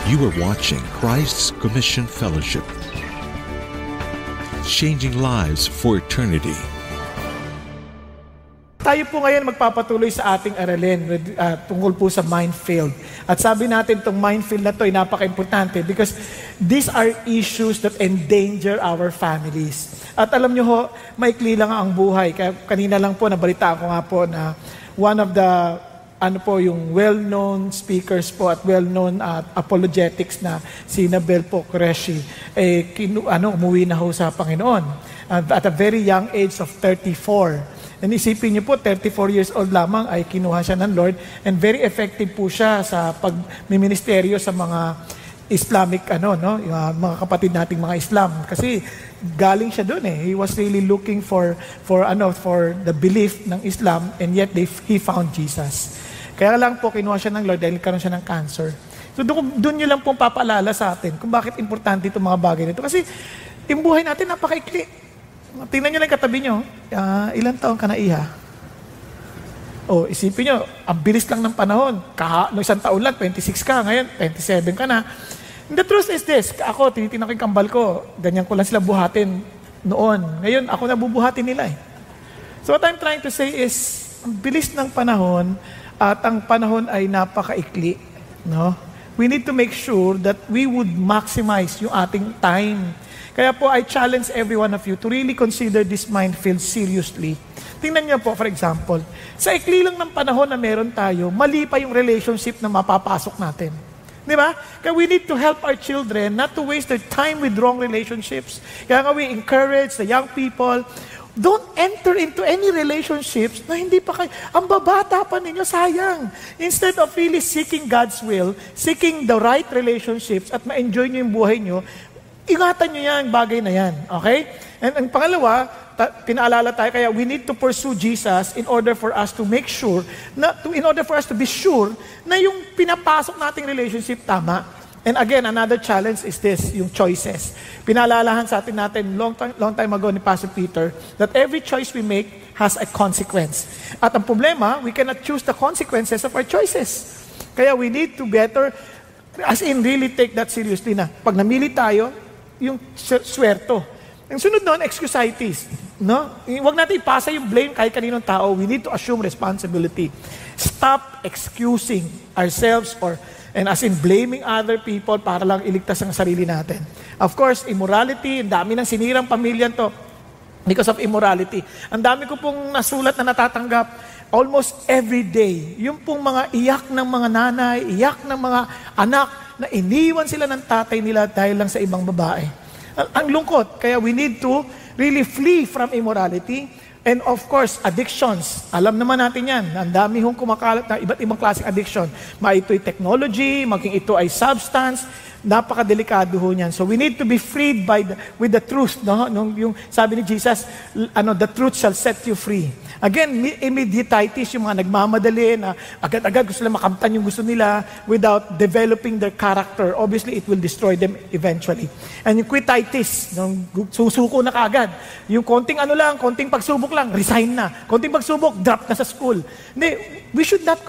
You are watching Christ's Commission Fellowship, changing lives for eternity. Tayo po ngayon magpapatuloy sa ating aralin tungkol po sa minefield. At sabi natin itong minefield na ito ay napaka-importante because these are issues that endanger our families. At alam nyo ho, maikli lang ang buhay. Kaya kanina lang po, nabalitaan ko nga po na one of the yung well-known speakers po at well-known apologetics na si Nabel po Qureshi, umuwi na ho sa Panginoon at a very young age of 34. And isipin niyo po, 34 years old lamang ay kinuha siya ng Lord and very effective po siya sa pagmiministeryo sa mga Islamic, yung mga kapatid nating mga Islam. Kasi galing siya doon eh. He was really looking for the belief ng Islam and yet he found Jesus. Kaya lang po, kinuha siya ng Lord dahil karoon siya ng cancer. So doon nyo lang pong papaalala sa atin kung bakit importante itong mga bagay nito. Kasi yung buhay natin napakaikli. Tingnan nyo lang katabi nyo, ilang taon ka na iha? Isipin nyo, ang bilis lang ng panahon. No isang taon lang, 26 ka, ngayon 27 ka na. And the truth is this, ako, tinitingnan ko yung kambal ko, ganyan ko lang sila buhatin noon. Ngayon, ako nabubuhatin nila eh. So what I'm trying to say is, ang bilis ng panahon, at ang panahon ay napakaikli. No? We need to make sure that we would maximize yung ating time. Kaya po, I challenge every one of you to really consider this minefield seriously. Tingnan niyo po, for example, sa ikli lang ng panahon na meron tayo, mali pa yung relationship na mapapasok natin. Di ba? Kaya we need to help our children not to waste their time with wrong relationships. Kaya nga we encourage the young people, don't enter into any relationships na hindi pa kayo, ang babata pa ninyo, sayang. Instead of really seeking God's will, seeking the right relationships at ma-enjoy nyo yung buhay nyo, ingatan nyo yan, bagay na yan. Okay? And ang pangalawa, pinaalala tayo, kaya we need to pursue Jesus in order for us to make sure, in order for us to be sure na yung pinapasok nating relationship tama. And again, another challenge is this, yung choices. Pinaalalahan sa atin natin long time ago ni Pastor Peter that every choice we make has a consequence. At ang problema, we cannot choose the consequences of our choices. Kaya we need to better, as in really take that seriously na. Pag namili tayo, yung swerto. Ang sunod nun, excusitis. No? Huwag natin ipasa yung blame kahit kaninong tao. We need to assume responsibility. Stop excusing ourselves and as in blaming other people para lang iligtas ang sarili natin. Of course, immorality, ang dami ng sinirang pamilya to because of immorality. Ang dami ko pong nasulat na natatanggap almost every day. Yung pong mga iyak ng mga nanay, iyak ng mga anak na iniwan sila ng tatay nila dahil lang sa ibang babae. Ang lungkot. Kaya we need to really flee from immorality. And of course, addictions. Alam naman natin yan. Ang dami hong kumakalat na iba't ibang klaseng addiction. Ito'y technology, maging ito ay substance. Napakadelikado ho niyan. So we need to be freed with the truth. No? Yung sabi ni Jesus, the truth shall set you free. Again, immediatitis, yung mga nagmamadali na agad-agad gusto nila makamtan yung gusto nila without developing their character. Obviously, it will destroy them eventually. And yung quititis, susuko na kaagad. Yung konting pagsubok lang, resign na. Konting pagsubok, drop na sa school. Hindi, we should not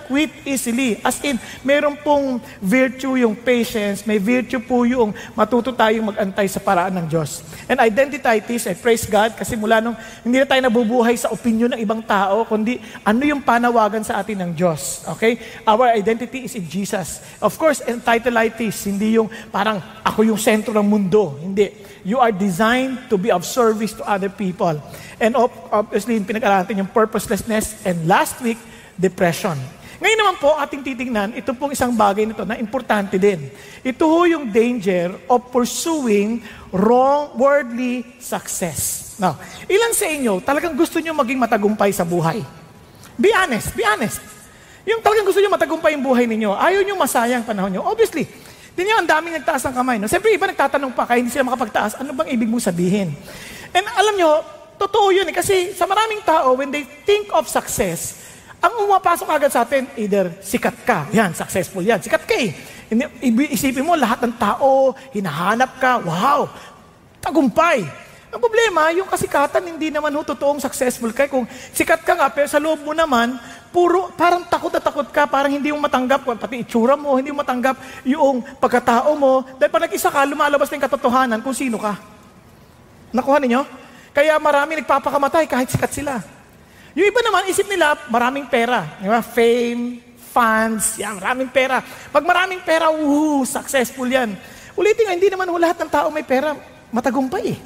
quit easily. As in, meron pong virtue yung patience, may virtue po yung matuto tayong mag-antay sa paraan ng Diyos. And identitis, I praise God, kasi mula nung hindi na tayo nabubuhay sa opinion ng ibang tao, kundi ano yung panawagan sa atin ng Diyos. Okay? Our identity is in Jesus. Of course, entitleitis, hindi yung parang ako yung sentro ng mundo. Hindi. You are designed to be of service to other people. And obviously, pinag-aralan natin yung purposelessness. And last week, depression. Ngayon naman po, ating titingnan, ito pong isang bagay nito na importante din. Ito ho yung danger of pursuing wrong worldly success. Now, ilan sa inyo talagang gusto nyo maging matagumpay sa buhay? Be honest, be honest. Yung talagang gusto nyo matagumpay yung buhay ninyo, ayaw nyo masayang panahon nyo. Obviously, din nyo ang daming nagtaas ng kamay. No? Siyempre, iba nagtatanong pa, kaya hindi sila makapagtaas, ano bang ibig mong sabihin? And alam nyo, totoo yun eh, kasi sa maraming tao, when they think of success, ang umapasok agad sa atin, either sikat ka, yan, successful yan, sikat ka eh. Isipin mo, lahat ng tao, hinahanap ka, wow, tagumpay. Ang problema, yung kasikatan, hindi naman ho totoong successful ka. Kung sikat ka nga, pero sa loob mo naman, parang takot na takot ka ka, parang hindi mo matanggap, pati itsura mo, hindi mo matanggap yung pagkatao mo. Dahil pag nag-isa ka, lumalabas na yung katotohanan kung sino ka. Nakuha ninyo? Kaya marami nagpapakamatay kahit sikat sila. Yung iba naman, isip nila, maraming pera. Diba? Fame, funds, yan, maraming pera. Pag maraming pera, successful yan. Ulitin nga, hindi naman lahat ng tao may pera, matagumpay eh.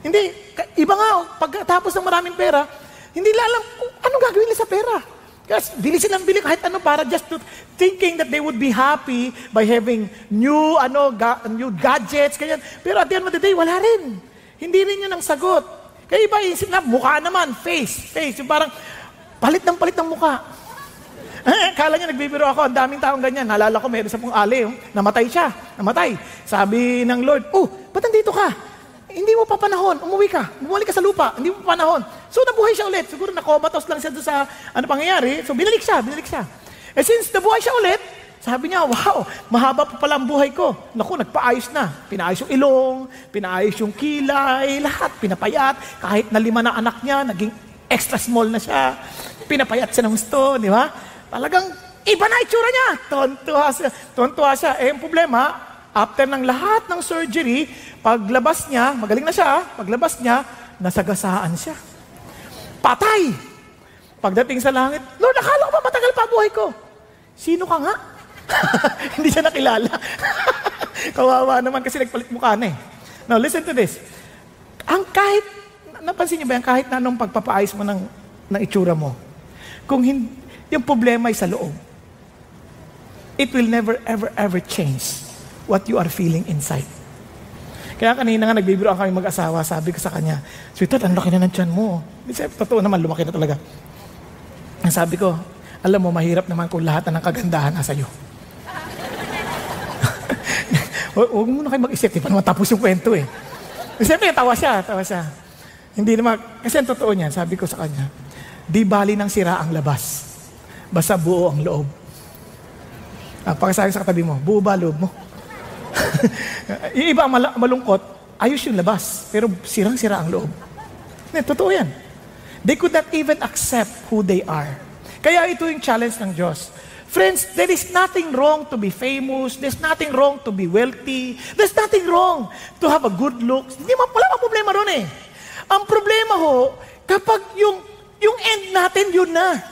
Hindi, iba nga, pagkatapos ng maraming pera, hindi nila alam kung anong gagawin nila sa pera. Kasi bili silang bili kahit ano para just to thinking that they would be happy by having new gadgets, ganyan. Pero at the end of the day, wala rin. Hindi rin yun ang sagot. Kaya iba isip na, mukha naman, face. Yung parang palit ng mukha. Kala niya nagbibiro ako, ang daming taong ganyan. Nalala ko, meron sa pong ali, namatay siya. Sabi ng Lord, ba't nandito ka? Hindi mo pa panahon, umuwi ka. Bumalik ka sa lupa, hindi mo pa panahon. So nabuhay siya ulit. Siguro nakomatos lang siya doon sa pangyayari. So binalik siya. Since nabuhay siya ulit, sabi niya, wow, mahaba pa pala ang buhay ko. Naku, nagpaayos na. Pinaayos yung ilong, pinaayos yung kilay, lahat, pinapayat. Kahit na 5 na anak niya, naging extra small na siya. Pinapayat siya ng gusto, di ba? Talagang iba na itsura niya. Tontuwa siya. Yung problema, after ng lahat ng surgery, paglabas niya, magaling na siya, paglabas niya, nasagasaan siya. Patay! Pagdating sa langit, Lord, akala ko ba matagal pa buhay ko? Sino ka nga? Hindi siya nakilala. Kawawa naman kasi nagpalit mukha na eh. Now, listen to this. Napansin niyo ba yan, kahit na anong pagpapaayos mo ng itsura mo, kung yung problema ay sa loob, it will never, ever change what you are feeling inside. Kaya kanina nga nagbibiroan kami mag-asawa, sabi ko sa kanya, sweetheart, ang laki na ng tiyan mo. Totoo naman, lumaki na talaga. Sabi ko, alam mo, mahirap naman kung lahat na ng kagandahan nasa iyo. Huwag mo na kayo mag-isip, di pa naman tapos yung kwento eh. Siyempre, tawa siya. Hindi naman, kasi ang totoo niyan, sabi ko sa kanya, di bali ng sira ang labas, basta buo ang loob. Pagkasabi sa katabi mo, buo ba loob mo? Yung iba malungkot, ayos yung labas, pero sirang-sira ang loob. Totoo yan. They could not even accept who they are. Kaya ito yung challenge ng Diyos. Friends, there is nothing wrong to be famous. There's nothing wrong to be wealthy. There's nothing wrong to have a good look. Wala pa problema ron eh. Ang problema ho, kapag yung end natin, yun na.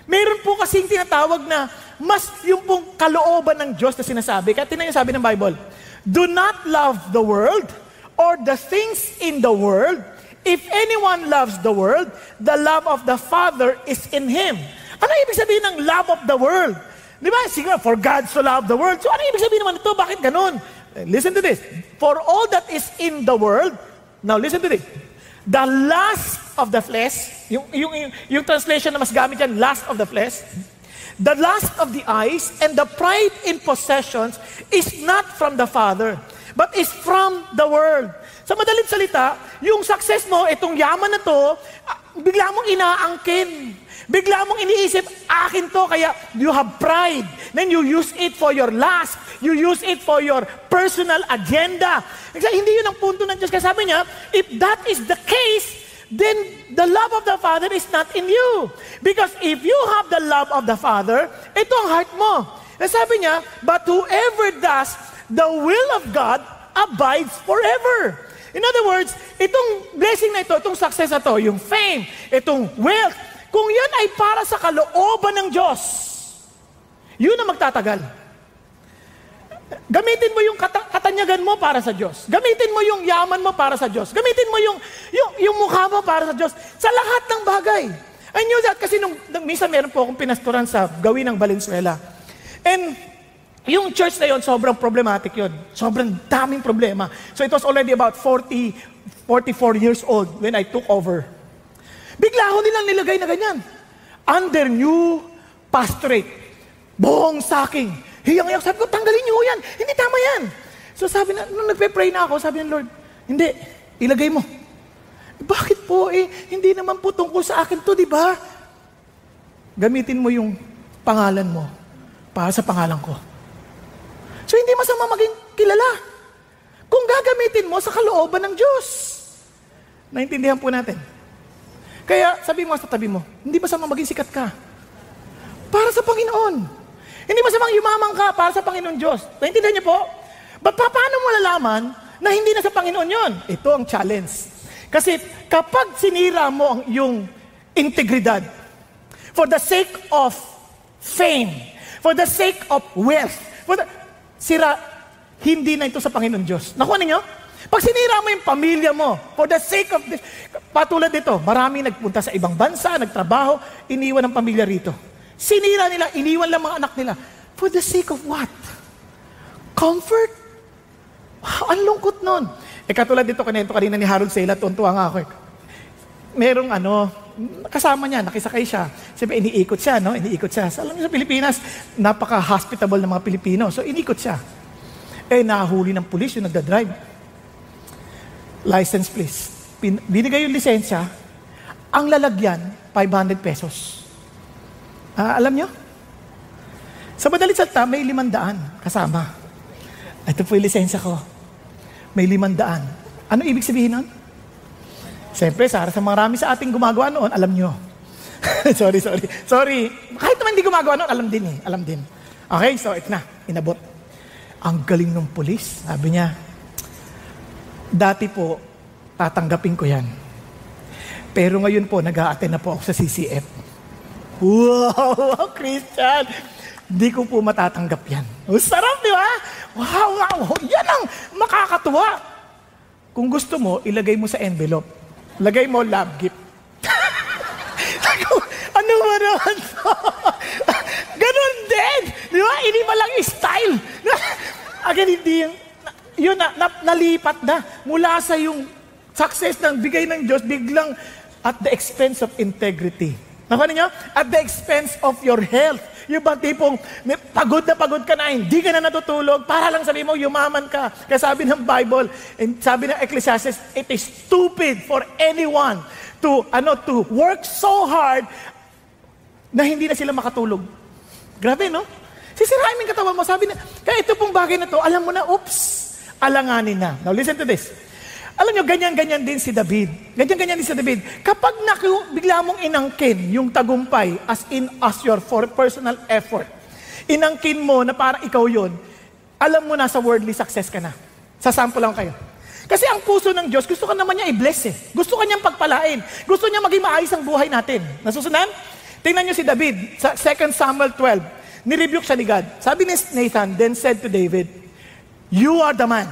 Meron po kasing tinatawag na mas yung pong kalooban ng Diyos na sinasabi. Kaya tinan yung sabi ng Bible, do not love the world or the things in the world. If anyone loves the world, the love of the Father is in him. Ano ibig sabihin ng love of the world? Di ba? Sige, for God so loved the world. So ano ibig sabihin naman ito? Bakit ganun? Listen to this. For all that is in the world, now listen to this. The lust of the flesh, yung translation na mas gamit yan, lust of the flesh, the lust of the eyes, and the pride in possessions is not from the Father, but is from the world. Sa madaling salita, yung success mo, itong yaman na to, bigla mong inaangkin. Bigla mong iniisip, akin to, kaya you have pride. Then you use it for your lust. You use it for your personal agenda. Kasi hindi yun ang punto ng Diyos. Kasi sabi niya, if that is the case, then the love of the Father is not in you. Because if you have the love of the Father, ito ang heart mo. Kasi sabi niya, but whoever does the will of God abides forever. In other words, itong blessing na ito, itong success na ito, yung fame, itong wealth, kung yan ay para sa kalooban ng Diyos, yun ang magtatagal. Gamitin mo yung katanyagan mo para sa Diyos. Gamitin mo yung yaman mo para sa Diyos. Gamitin mo yung mukha mo para sa Diyos. Sa lahat ng bagay. I knew that kasi minsan meron po akong pinastoran sa gawin ng Valenzuela. And yung church na yon, sobrang problematic yon. Sobrang daming problema. So it was already about 44 years old when I took over. Bigla ho nilang nilagay na ganyan. Under new pastorate. Buong saking. Hiyang-hiyang. Sabi ko, tanggalin niyo yan. Hindi tama yan. So sabi na, nung nagpe-pray na ako, sabi ng Lord, hindi, ilagay mo. Bakit po hindi naman po tungkol sa akin to, di ba? Gamitin mo yung pangalan mo para sa pangalan ko. So hindi masama maging kilala. Kung gagamitin mo sa kalooban ng Diyos. Naintindihan po natin. Kaya sabi mo sa tabi mo, hindi masama maging sikat ka. para sa Panginoon. Hindi masamang yumaman ka para sa Panginoon Diyos. Naintindihan niyo po? Paano mo lalaman na hindi na sa Panginoon yon? Ito ang challenge. Kasi kapag sinira mo ang iyong integridad, for the sake of fame, for the sake of wealth, hindi na ito sa Panginoon Diyos. Nakuha ninyo? Pag sinira mo yung pamilya mo, for the sake of this, patulad dito, marami nagpunta sa ibang bansa, nagtrabaho, iniwan ang pamilya rito. Sinira nila, iniwan lang mga anak nila. For the sake of what? Comfort? Wow, ang lungkot nun. Katulad dito, kanina ni Harold Sela, tuntua nga ako. Merong kasama niya, nakisakay siya. Siyempre, iniikot siya, no? Iniikot siya. Alam niyo sa Pilipinas, napaka-hospitable ng mga Pilipino. So, inikot siya. Nahuli ng pulis yung nagdadrive. License, please. Binigay yung lisensya, ang lalagyan, 500 pesos. Alam nyo? Sa madalit salita, may 500 kasama. Ito po yung lisensya ko. May 500. Ano ibig sabihin nun? Siyempre, sa marami sa ating gumagawa noon, alam nyo. Sorry. Kahit naman hindi gumagawa noon, alam din. Okay, so ito na, inabot. Ang galing ng pulis. Sabi niya, dati po, tatanggapin ko yan. Pero ngayon po, nag-a-attend na po ako sa CCF. Wow, Christian! Di ko po matatanggap yan. Sarap, di ba? Wow, yan ang makakatuwa. Kung gusto mo, ilagay mo sa envelope. Lagay mo love gift. Ano ba naman to? Ganun din! Di ba? Hindi ba lang style? Again, hindi yun nalipat na. Mula sa yung success ng bigay ng Diyos, biglang at the expense of integrity. Nakuha niyo? At the expense of your health. Yung ba tipong pagod ka na, hindi ka na natutulog, para lang sabi mo, yumaman ka. Kaya sabi ng Bible, and sabi ng Ecclesiastes, it is stupid for anyone to work so hard na hindi na sila makatulog. Grabe, no? Sisirain mo yung katawan mo. Sabi na, kaya ito pong bagay na to, alam mo na, alanganin na. Now, listen to this. Alam nyo, ganyan-ganyan din si David. Ganyan-ganyan din si David. Kapag bigla mong inangkin yung tagumpay as your personal effort, inangkin mo na parang ikaw yun, alam mo na sa worldly success ka na. Sasample lang kayo. Kasi ang puso ng Diyos, gusto ka naman niya i-bless eh. Gusto ka niyang pagpalain. Gusto niya maging maayos ang buhay natin. Nasusunod? Tingnan niyo si David, sa 2 Samuel 12, nirebuke siya ni God. Sabi ni Nathan, then said to David, "You are the man.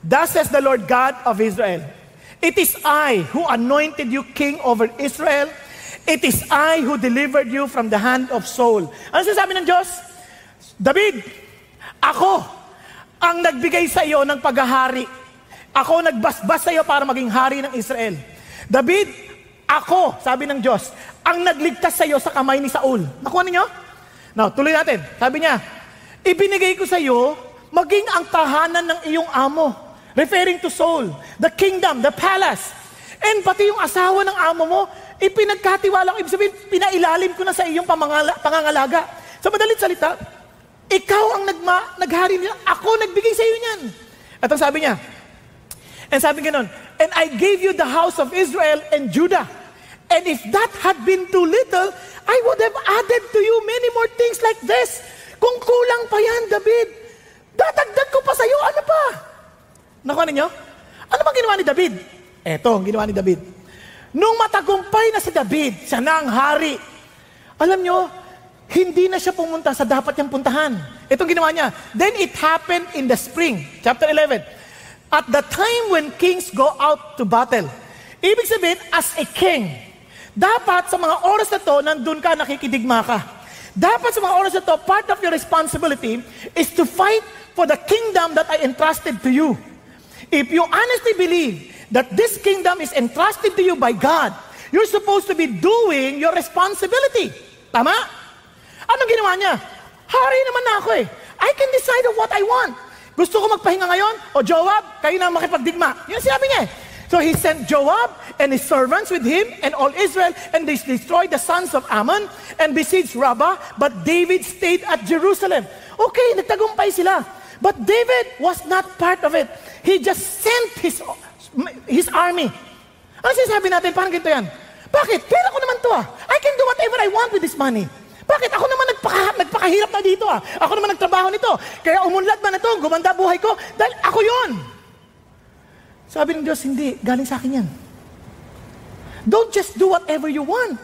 Thus says the Lord God of Israel, it is I who anointed you king over Israel. It is I who delivered you from the hand of Saul." Ano sinasabi ng Diyos? David, ako ang nagbigay sa iyo ng paghahari. Ako nagbasbas sa iyo para maging hari ng Israel. David, ako, sabi ng Diyos, ang nagligtas sa iyo sa kamay ni Saul. Nakuha ninyo? Now, tuloy natin. Sabi niya, ibinigay ko sa iyo maging ang tahanan ng iyong amo. Referring to Saul, the kingdom, the palace. And pati yung asawa ng amo mo, ipinagkatiwala ko, ibig sabihin, pinailalim ko na sa iyong pangangalaga. Sa madalit salita, ikaw ang naghari niya, ako nagbigay sa iyo niyan. At ang sabi niya, and sabi ganon, and I gave you the house of Israel and Judah. And if that had been too little, I would have added to you many more things like this. Kung kulang pa yan, David, dadagdag ko pa sa iyo, ano pa? Nakuha ninyo? Ano bang ginawa ni David? Eto, ang ginawa ni David. Nung matagumpay na si David, siya na ang hari. Alam nyo, hindi na siya pumunta sa dapat niyang puntahan. Itong ginawa niya. Then it happened in the spring, chapter 11. At the time when kings go out to battle. Ibig sabihin, as a king, dapat sa mga oras na to, nandun ka, nakikidigma ka. Dapat sa mga oras na to, part of your responsibility is to fight for the kingdom that I entrusted to you. If you honestly believe that this kingdom is entrusted to you by God, you're supposed to be doing your responsibility. Tama? Anong ginawa niya? Hari naman na ako eh. I can decide on what I want. Gusto ko magpahinga ngayon? O Joab, kayo na makipagdigma. Yun sinabi niya eh. So he sent Joab and his servants with him and all Israel, and they destroyed the sons of Ammon and besieged Rabbah, but David stayed at Jerusalem. Okay, nagtagumpay sila. But David was not part of it. He just sent his army. Ano sinasabi natin? Parang ganito yan. Bakit? Pera ko naman to ah. I can do whatever I want with this money. Bakit? Ako naman nagpakahirap na dito ah. Ako naman nagtrabaho nito. Kaya umunlad man ito, gumanda buhay ko, dahil ako yun. Sabi ng Diyos, hindi. Galing sa akin yan. Don't just do whatever you want.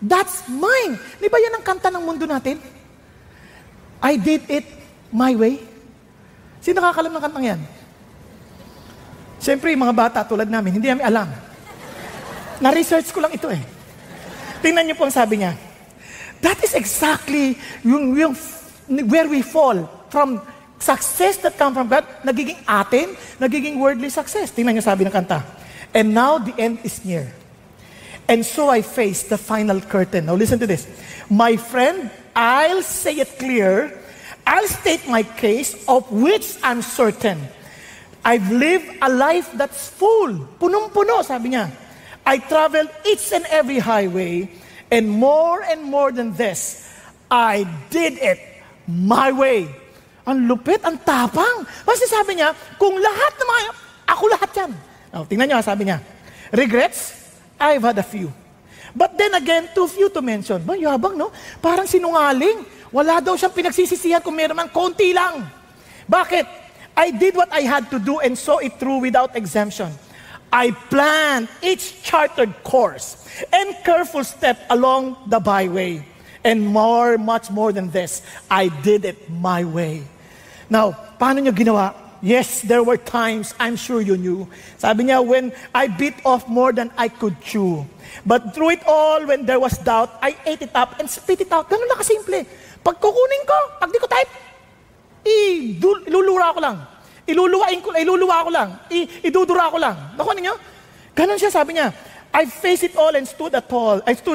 That's mine. Di ba yan ang kanta ng mundo natin? I did it my way. Sino nakakalam ng kantang yan? Siyempre, mga bata tulad namin, hindi namin alam. Na-research ko lang ito eh. Tingnan niyo po ang sabi niya. That is exactly where we fall from success that come from God, nagiging atin, nagiging worldly success. Tingnan niyo sabi ng kanta. And now the end is near. And so I face the final curtain. Now listen to this. My friend, I'll say it clear. I'll state my case of which I'm certain. I've lived a life that's full. Punong-puno, sabi niya. I traveled each and every highway. And more than this, I did it my way. Ang lupit, ang tapang. Kasi sabi niya, kung lahat ng mga, ako lahat yan. Now, tingnan niyo, sabi niya, regrets, I've had a few. But then again, too few to mention. Ba, yabang, no? Parang sinungaling. Wala daw siyang pinagsisisihan kung meron man, konti lang. Bakit? I did what I had to do and saw it through without exemption. I planned each chartered course and careful step along the byway. And much more than this, I did it my way. Now, paano niyo ginawa? Yes, there were times, I'm sure you knew. Sabi niya, when I bit off more than I could chew. But through it all, when there was doubt, I ate it up and spit it out. Ganun lang kasimple. Pag kukunin ko, pag di ko type, ilulura ko lang. Iluluwa ko lang. Idudura ko lang. Nakuha ninyo? Ganun siya, sabi niya. I faced it all and stood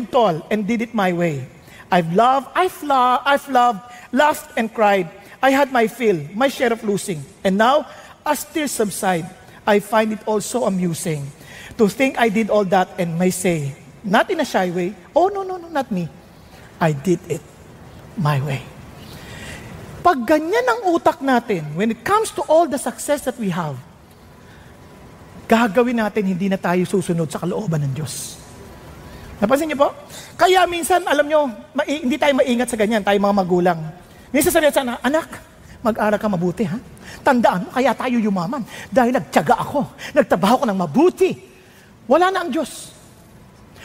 tall and did it my way. I've loved, laughed and cried. I had my fill, my share of losing. And now, as tears subside, I find it also amusing to think I did all that and may say, not in a shy way, oh no, not me. I did it my way. Pag ganyan ang utak natin, when it comes to all the success that we have, gagawin natin, hindi na tayo susunod sa kalooban ng Diyos. Napansin niyo po? Kaya minsan, alam niyo, hindi tayo maingat sa ganyan, tayo mga magulang. Minsan sabihin sa anak, mag-aral ka mabuti, ha? Tandaan mo, kaya tayo yumaman. Dahil nagtiyaga ako, nagtrabaho ko ng mabuti. Wala na ang Diyos.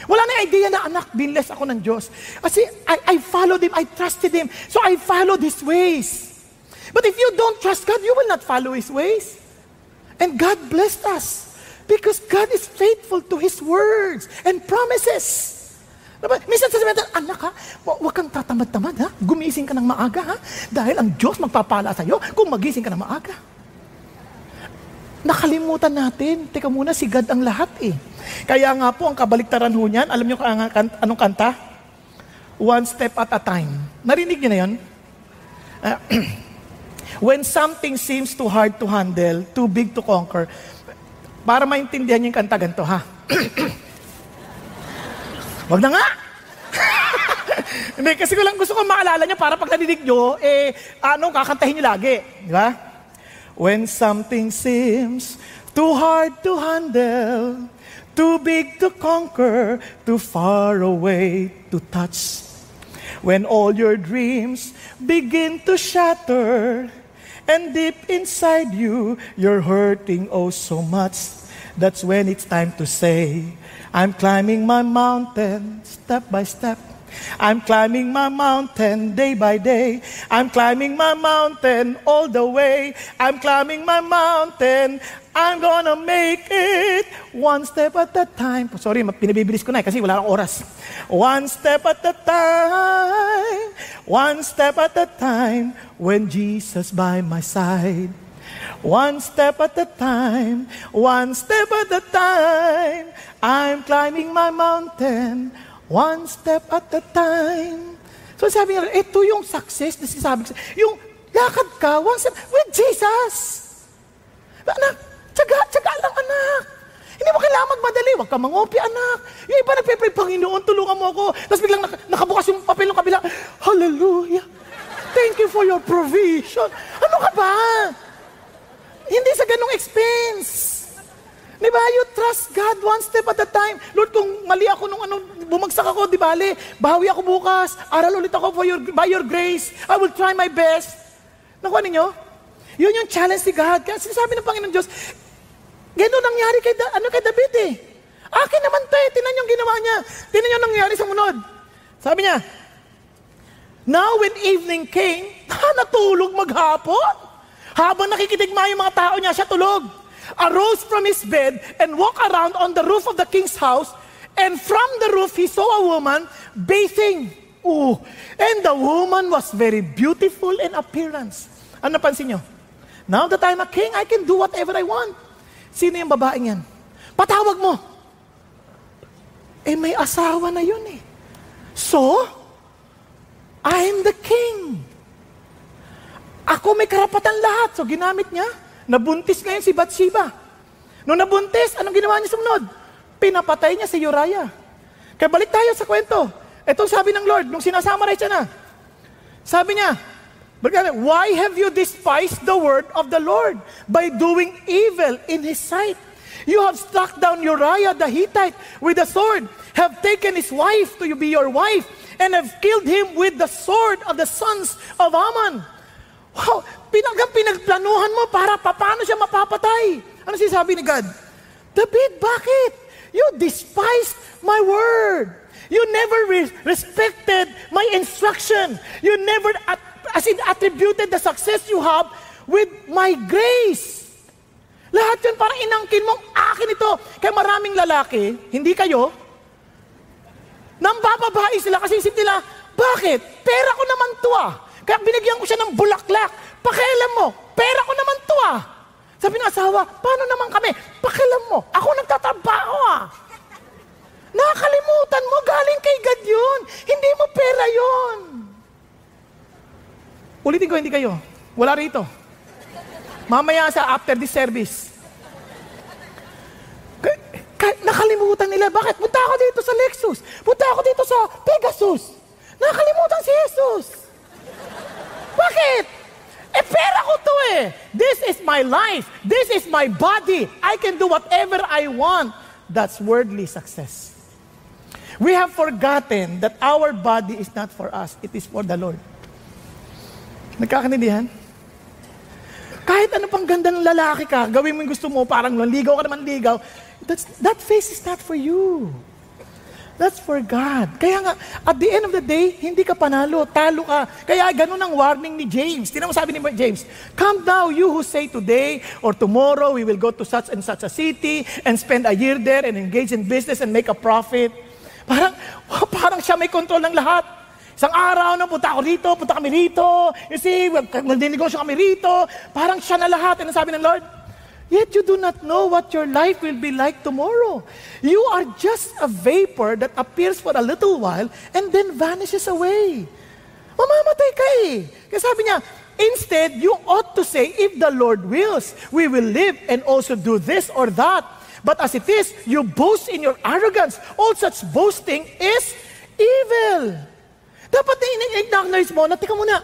Wala na idea na anak, binless ako ng Diyos. Kasi I followed Him, I trusted Him. So I followed His ways. But if you don't trust God, you will not follow His ways. And God blessed us. Because God is faithful to His words and promises. Diba? Minsan sasabihin natin, anak ha, huwag kang tatamad-tamad ha. Gumising ka ng maaga ha. Dahil ang Diyos magpapala sa'yo kung magising ka ng maaga. Nakalimutan natin, teka muna, si God ang lahat eh. Kaya nga po, ang kabaliktaran ho niyan, alam niyo anong kanta? One step at a time. Narinig niyo na yun? When something seems too hard to handle, too big to conquer, para maintindihan niyo yung kanta ganito, ha? Wag na nga! Hindi, kasi gusto ko maalala niyo para pag narinig niyo, kakantahin niyo lagi. Di ba? When something seems too hard to handle, too big to conquer, too far away to touch. When all your dreams begin to shatter, and deep inside you, you're hurting oh so much. That's when it's time to say, I'm climbing my mountain step by step. I'm climbing my mountain day by day. I'm climbing my mountain all the way. I'm climbing my mountain. I'm gonna make it one step at a time. Sorry, pinabibilis ko na kasi wala akong oras. One step at a time. One step at a time. When Jesus by my side. One step at a time. One step at a time. I'm climbing my mountain. One step at a time. So sabi niya, ito yung success na sinasabi ko. Yung lakad ka, one step, with Jesus. Anak, tsaga lang anak. Hindi mo kailangan magmadali, huwag ka mangopi anak. Yung iba nagpe-pray, Panginoon, tulungan mo ako. Tapos biglang nakabukas yung papel ng kabila. Hallelujah. Thank you for your provision. Ano ka ba? Hindi sa ganong expense. Di ba? You trust God one step at a time. Lord, kung mali ako nung bumagsak ako, di bale, bawi ako bukas, aral ulit ako by your grace. I will try my best. Nakuha ninyo? Yun yung challenge ni God. Kaya sinasabi ng Panginoon Diyos, gano'n nangyari kay David eh. Akin naman to eh. Tinan yung ginawa niya. Tinan yung nangyari sa munod. Sabi niya, now when evening came, natulog maghapon. Habang nakikitigma yung mga tao niya, siya tulog. Arose from his bed and walked around on the roof of the king's house, and from the roof he saw a woman bathing. Ooh. And the woman was very beautiful in appearance. Ano napansin niyo? Now that I'm a king, I can do whatever I want. Sino yung babaeng yan? Patawag mo. May asawa na yun eh. So, I'm the king. Ako may karapatan lahat. So, ginamit niya. Nabuntis ngayon si Bathsheba. Nung nabuntis, anong ginawa niya sumunod? Pinapatay niya si Uriah. Kaya balik tayo sa kwento. Ito sabi ng Lord, nung sinasummarize siya na. Sabi niya, why have you despised the word of the Lord by doing evil in His sight? You have struck down Uriah the Hittite with a sword, have taken his wife to be your wife, and have killed him with the sword of the sons of Ammon. Wow, pinagplanuhan mo para paano siya mapapatay. Ano sinasabi ni God? David, bakit? You despised my word. You never respected my instruction. You never attributed the success you have with my grace. Lahat yun parang inangkin mong akin ito. Kaya maraming lalaki, hindi kayo, nang bababae sila kasi isip nila, bakit? Pera ko naman to ah. Kaya binigyan ko siya ng bulaklak. Pakialam mo, pera ko naman to ah. Sabi ng asawa, paano naman kami? Pakialam mo, ako nagtatrabaho ah. Nakalimutan mo, galing kay God yun. Hindi mo pera yun. Ulitin ko, hindi kayo. Wala rito. Mamaya sa after this service. Nakalimutan nila. Bakit? Punta ako dito sa Lexus. Punta ako dito sa Pegasus. Nakalimutan si Jesus. Bakit? Pera ko to eh. This is my life. This is my body. I can do whatever I want. That's worldly success. We have forgotten that our body is not for us. It is for the Lord. Nagkakaintindihan? Kahit ano pang ganda ng lalaki ka, gawin mo yung gusto mo, parang ligaw ka naman ligaw, that face is not for you. That's for God. Kaya nga, at the end of the day, hindi ka panalo, talo ka. Kaya ganun ang warning ni James. Tingnan mo sabi ni James, come thou, you who say today or tomorrow, we will go to such and such a city and spend a year there and engage in business and make a profit. Parang siya may control ng lahat. Isang araw na punta ako rito, punta kami rito. You see, magdinegosyo kami rito. Parang siya na lahat. Ano sabi ng Lord? Yet you do not know what your life will be like tomorrow. You are just a vapor that appears for a little while and then vanishes away. Mamamatay ka eh. Kaya sabi niya, instead, you ought to say, if the Lord wills, we will live and also do this or that. But as it is, you boast in your arrogance. All such boasting is evil. Dapat na in-acknowledge mo, na tika muna,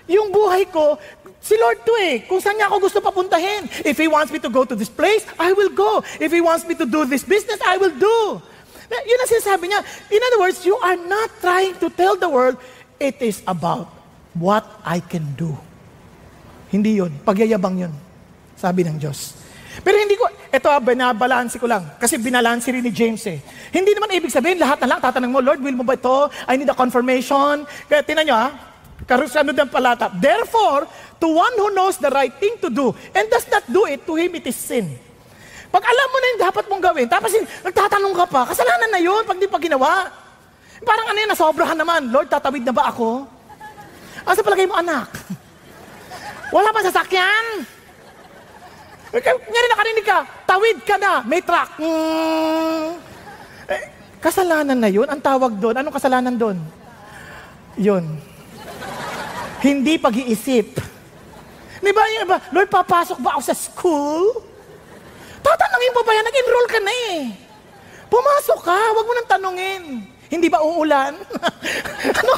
yung buhay ko, si Lord to eh. Kung saan niya ako gusto papuntahin. If He wants me to go to this place, I will go. If He wants me to do this business, I will do. Yun ang sinasabi niya. In other words, you are not trying to tell the world, it is about what I can do. Hindi yun. Pagyayabang yun. Sabi ng Diyos. Pero hindi ko, ito binabalansi ko lang. Kasi binalansi rin ni James eh. Hindi naman ibig sabihin, lahat na lang, tatanong mo, Lord, will mo ba ito? I need a confirmation. Kaya tinan nyo karusanod ng palata. Therefore, to one who knows the right thing to do and does not do it, to him it is sin. Pag alam mo na yung dapat mong gawin, tapos nagtatanong ka pa, kasalanan na yun pag di pa ginawa. Parang ano yun, nasobrahan naman. Lord, tatawid na ba ako? Asa palagay mo, anak? Wala pa sasakyan? Ngayon nakarinig ka, tawid ka na, may truck. Kasalanan na yun? Ang tawag doon, anong kasalanan doon? Yun. Hindi pag-iisip. Di ba, Lord, papasok ba ako sa school? Tatanungin mo ba yan? Nag-enroll ka na eh. Pumasok ka, wag mo nang tanungin. Hindi ba uulan? Ano?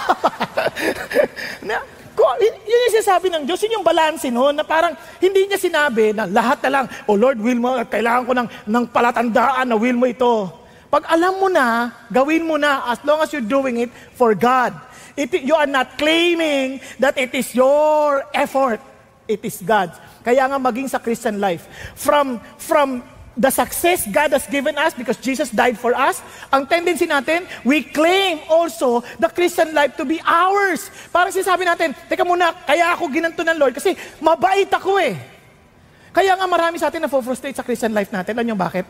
Yun yung sinasabi ng Diyos, yun yung balance noon, na parang hindi niya sinabi na lahat na lang, oh Lord, will mo, kailangan ko ng palatandaan na will mo ito. Pag alam mo na, gawin mo na, as long as you're doing it for God. You are not claiming that it is your effort. It is God's. Kaya nga maging sa Christian life, from the success God has given us because Jesus died for us, ang tendency natin, we claim also the Christian life to be ours. Parang sinasabi natin, teka muna, kaya ako ginanto ng Lord kasi mabait ako eh. Kaya nga marami sa atin na frustrate sa Christian life natin. Alam niyo bakit?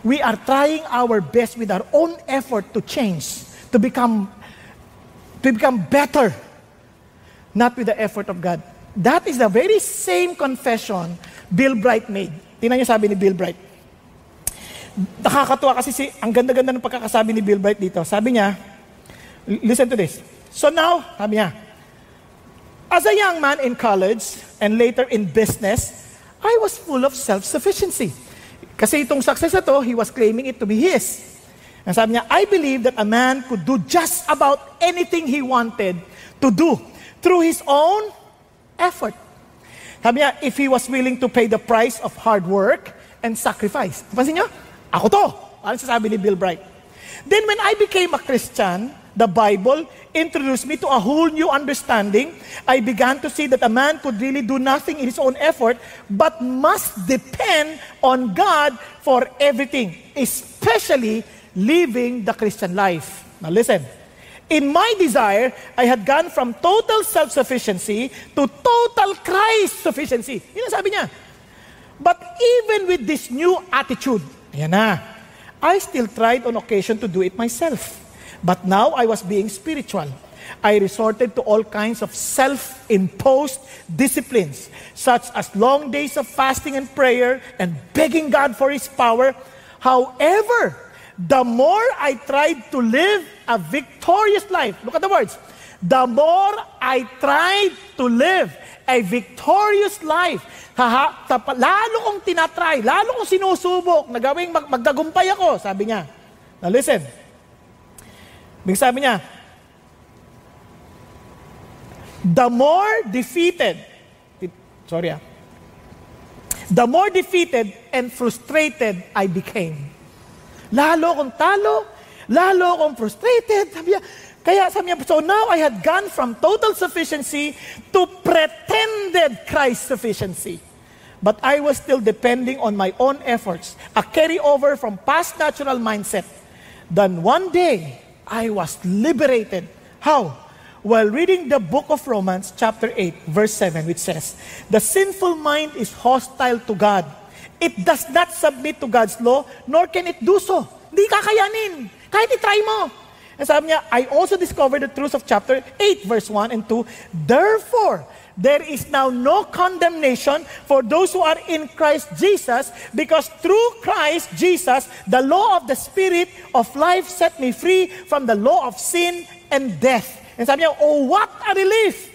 We are trying our best with our own effort to change, to become better, not with the effort of God. That is the very same confession Bill Bright made. Tingnan niyo sabi ni Bill Bright. Nakakatuwa kasi ang ganda-ganda ng pagkakasabi ni Bill Bright dito. Sabi niya, listen to this. So now, sabi niya, as a young man in college and later in business, I was full of self-sufficiency. Kasi itong success na to, he was claiming it to be his. And sabi niya, I believe that a man could do just about anything he wanted to do through his own effort. Sabi niya, if he was willing to pay the price of hard work and sacrifice. Napansin niyo? Ako to. Ano sasabi ni Bill Bright? Then when I became a Christian, the Bible introduced me to a whole new understanding. I began to see that a man could really do nothing in his own effort, but must depend on God for everything, especially living the Christian life. Now listen. In my desire, I had gone from total self-sufficiency to total Christ sufficiency. Yun ang sabi niya. But even with this new attitude, ayan na, I still tried on occasion to do it myself. But now I was being spiritual. I resorted to all kinds of self-imposed disciplines, such as long days of fasting and prayer and begging God for His power. However, the more I tried to live a victorious life, look at the words, the more I tried to live a victorious life, lalo kong tinatry, lalo kong sinusubok na gawing magdagumpay ako, sabi niya. Now listen, sabi niya, the more defeated and frustrated I became. Lalo akong talo, lalo akong frustrated. Sabi niya, so now I had gone from total sufficiency to pretended Christ sufficiency. But I was still depending on my own efforts, a carryover from past natural mindset. Then one day, I was liberated. How? While reading the book of Romans, chapter 8, verse 7, which says, the sinful mind is hostile to God. It does not submit to God's law, nor can it do so. Hindi kakayanin. Kahit itry mo. And sabi niya, I also discovered the truth of chapter 8, verse 1 and 2. Therefore, there is now no condemnation for those who are in Christ Jesus, because through Christ Jesus, the law of the Spirit of life set me free from the law of sin and death. And sabi niya, oh, what a relief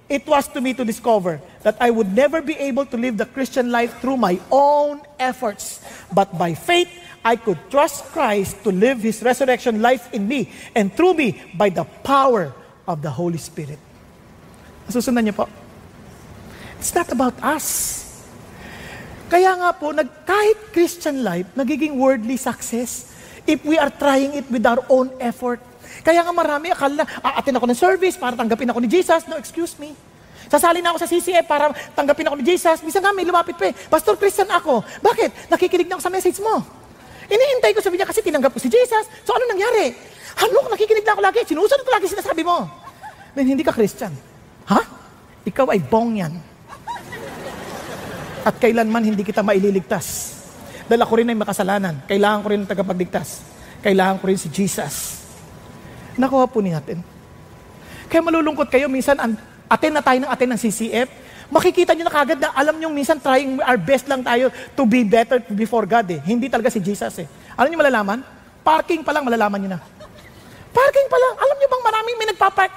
it was to me to discover that I would never be able to live the Christian life through my own efforts. But by faith, I could trust Christ to live His resurrection life in me and through me by the power of the Holy Spirit. Susundan niyo po. It's not about us. Kaya nga po, kahit Christian life, nagiging worldly success if we are trying it with our own effort. Kaya nga marami, akala, attend ako ng service para tanggapin ako ni Jesus. No, excuse me. Sasali na ako sa CCF para tanggapin ako ni Jesus. Bisa nga may lumapit pa eh. Pastor, Christian ako. Bakit? Nakikinig na ako sa message mo. Iniintay ko sabi niya kasi tinanggap ko si Jesus. So ano nangyari? Nakikinig na ako lagi. Sinusunod ko lagi sinasabi mo. Man, hindi ka Christian. Ha? Ikaw ay bong yan. At kailanman hindi kita maililigtas. Dahil ako rin ay makasalanan. Kailangan ko rin ng tagapagligtas. Kailangan ko rin si Jesus. Nakuha po natin. Kaya malulungkot kayo, minsan attend na tayo ng CCF, makikita nyo na kagad na alam nyo minsan trying our best lang tayo to be better before God eh. Hindi talaga si Jesus eh. Alam nyo malalaman? Parking pa lang malalaman nyo na. Parking pa lang. Alam nyo bang maraming may nagpapark?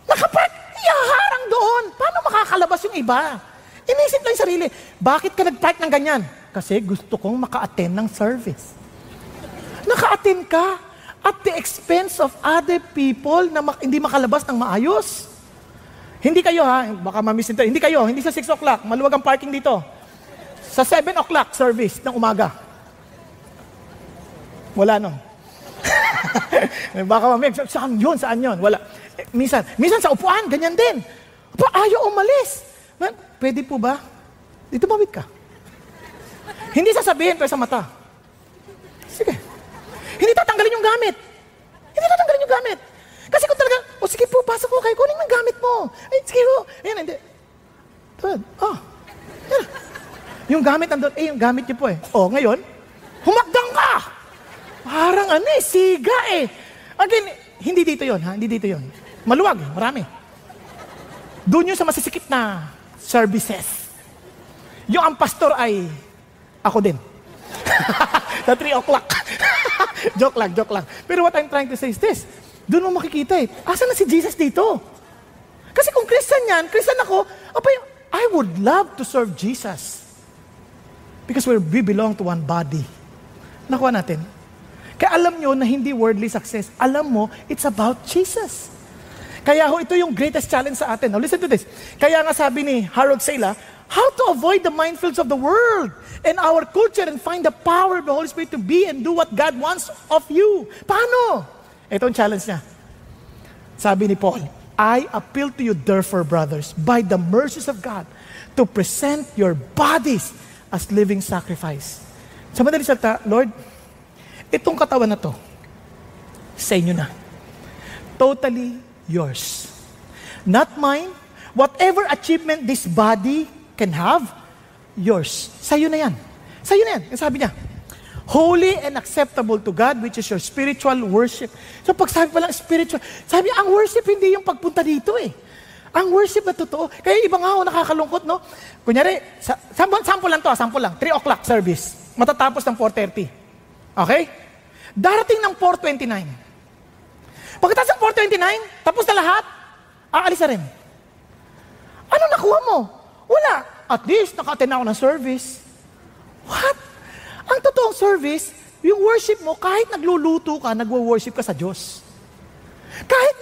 Nakapark, ihaharang doon. Paano makakalabas yung iba? Inisip lang yung sarili, bakit ka nagpark ng ganyan? Kasi gusto kong maka-attend ng service. Naka-attend ka at the expense of other people na hindi makalabas ng maayos. Hindi kayo ha, baka mamiss nito. Hindi kayo, hindi sa 6 o'clock. Maluwag ang parking dito. Sa 7 o'clock service ng umaga. Wala no. Baka mamaya, saan yun? Wala. Minsan sa upuan, ganyan din. Ayaw umalis. Man, pwede po ba? Dito mawid ka. Hindi sasabihin, pero sa mata. Sige. Hindi tatanggalin yung gamit. Kasi kung talaga, sige po, pasok ko kayo, kunin mo yung gamit mo. Ay, sige po. Ayan, hindi. Yan. Yung gamit nandun, yung gamit niyo po eh. Ngayon, humakdang ka! Parang siga eh. Again, hindi dito yon ha? Hindi dito yon. Maluwag, marami. Doon yun sa masisikip na services. Yung ang pastor ay, ako din. Sa 3 o'clock. Joke lang. Pero what I'm trying to say is this. Doon mo makikita asan na si Jesus dito? Kasi kung Christian ako, I would love to serve Jesus. Because we belong to one body. Nakuha natin. Kaya alam nyo na hindi worldly success. Alam mo, it's about Jesus. Kaya ito yung greatest challenge sa atin. Now listen to this. Kaya nga sabi ni Harold Sala, how to avoid the minefields of the world and our culture and find the power of the Holy Spirit to be and do what God wants of you. Paano? Ito ang challenge niya. Sabi ni Paul, I appeal to you therefore, brothers, by the mercies of God, to present your bodies as living sacrifice. Sa madaling salita, Lord, itong katawan na to, sa inyo na. Totally yours. Not mine. Whatever achievement this body can have, yours. Sa'yo na yan. Yung sabi niya, holy and acceptable to God, which is your spiritual worship. So pag sabi pa lang spiritual, sabi ang worship hindi yung pagpunta dito Ang worship na totoo. Kaya iba nga nakakalungkot, no? Kunyari, sample lang. 3 o'clock service. Matatapos ng 4:30. Okay? Darating ng 4:29. Pagkatapos ng 4:29, tapos na lahat, aalis na rin. Ano nakuha mo? Wala. At least, naka-attend ako ng service. What? Ang totoong service, yung worship mo, kahit nagluluto ka, nagwo-worship ka sa Diyos. Kahit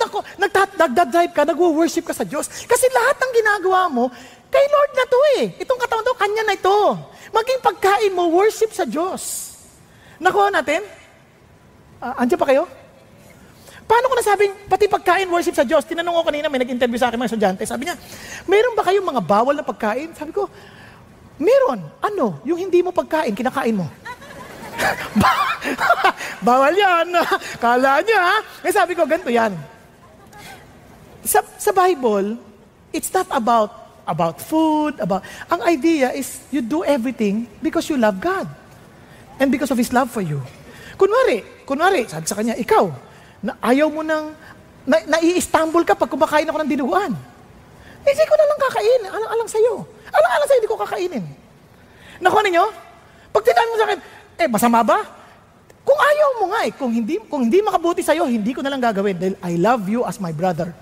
nagdadrive ka, nagwo-worship ka sa Diyos. Kasi lahat ng ginagawa mo, kay Lord na to Itong katawan to, Kanya na ito. Maging pagkain mo, worship sa Diyos. Nakuha natin? Andiyan pa kayo? Paano ko nasabing, pati pagkain, worship sa Diyos? Tinanong ko kanina, may nag-interview sa akin mga estudyante. Sabi niya, meron ba kayong mga bawal na pagkain? Sabi ko, meron. Ano? Yung hindi mo pagkain, kinakain mo. Bawal yan. Kala niya, sabi ko, ganito yan. Sa Bible, it's not about food, ang idea is you do everything because you love God. And because of His love for you. Kunwari, sabi sa kanya, ikaw, ayaw mo nai-stumble ka pag kumakain ako ng dinuguan. Hindi ko na lang kakain. Alang sa'yo. Alang sa'yo, hindi ko kakainin. Nakuha ninyo? Pag tinanong mo sa akin, masama ba? Kung ayaw mo nga kung hindi makabuti sa'yo, hindi ko na lang gagawin dahil I love you as my brother.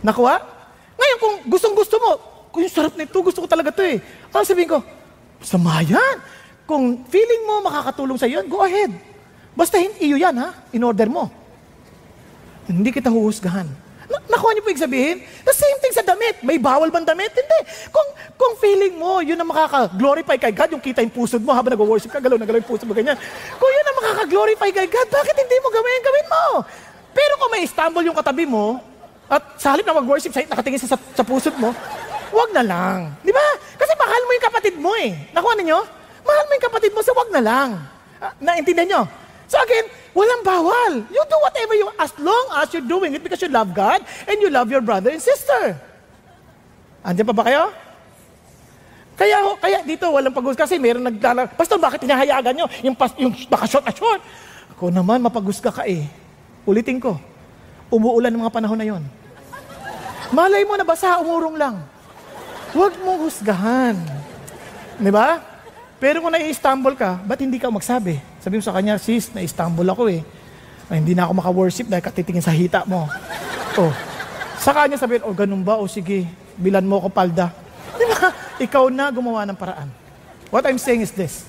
Nakuha? Ngayon, kung gustong-gusto mo, kung yung sarap nito, gusto ko talaga ito Ano sabihin ko? Sama yan. Kung feeling mo makakatulong sa'yo, go ahead. Basta iyo yan, in order mo. Hindi kita huhusgahan. Nakuha niyo po yung sabihin? The same thing sa damit. May bawal bang damit? Hindi. Kung feeling mo, yun ang makaka-glorify kay God, yung kita yung pusod mo habang nag-worship ka, galaw na galaw yung pusod mo, ganyan. Kung yun ang makaka-glorify kay God, bakit hindi mo gawin mo? Pero kung may stumble yung katabi mo, at sa halip na mag-worship sa'yo, nakatingin sa pusod mo, wag na lang. Di ba? Kasi mahal mo yung kapatid mo Nakuha ninyo? Mahal mo yung kapatid mo, so wag na lang. Naintindihan nyo? So again, walang bawal. You do whatever you, as long as you're doing it because you love God and you love your brother and sister. Andiyan pa ba kayo? Kaya dito walang pag-us kasi meron Pastor, bakit hinahayagan nyo? Yung baka-short na short. Ako naman, mapag-usga ka Ulitin ko. Umuulan ng mga panahon na yon. Malay mo na basa, umurong lang. Huwag mong husgahan. Di ba? Pero kung nai-stumble ka, ba't hindi ka magsabi? Sabi mo sa kanya, sis, na-stumble ako Ay, hindi na ako maka-worship dahil katitingin sa hita mo. Sa kanya sabihin, ganun ba? Sige, bilan mo ako palda. Di ba? Ikaw na gumawa ng paraan. What I'm saying is this.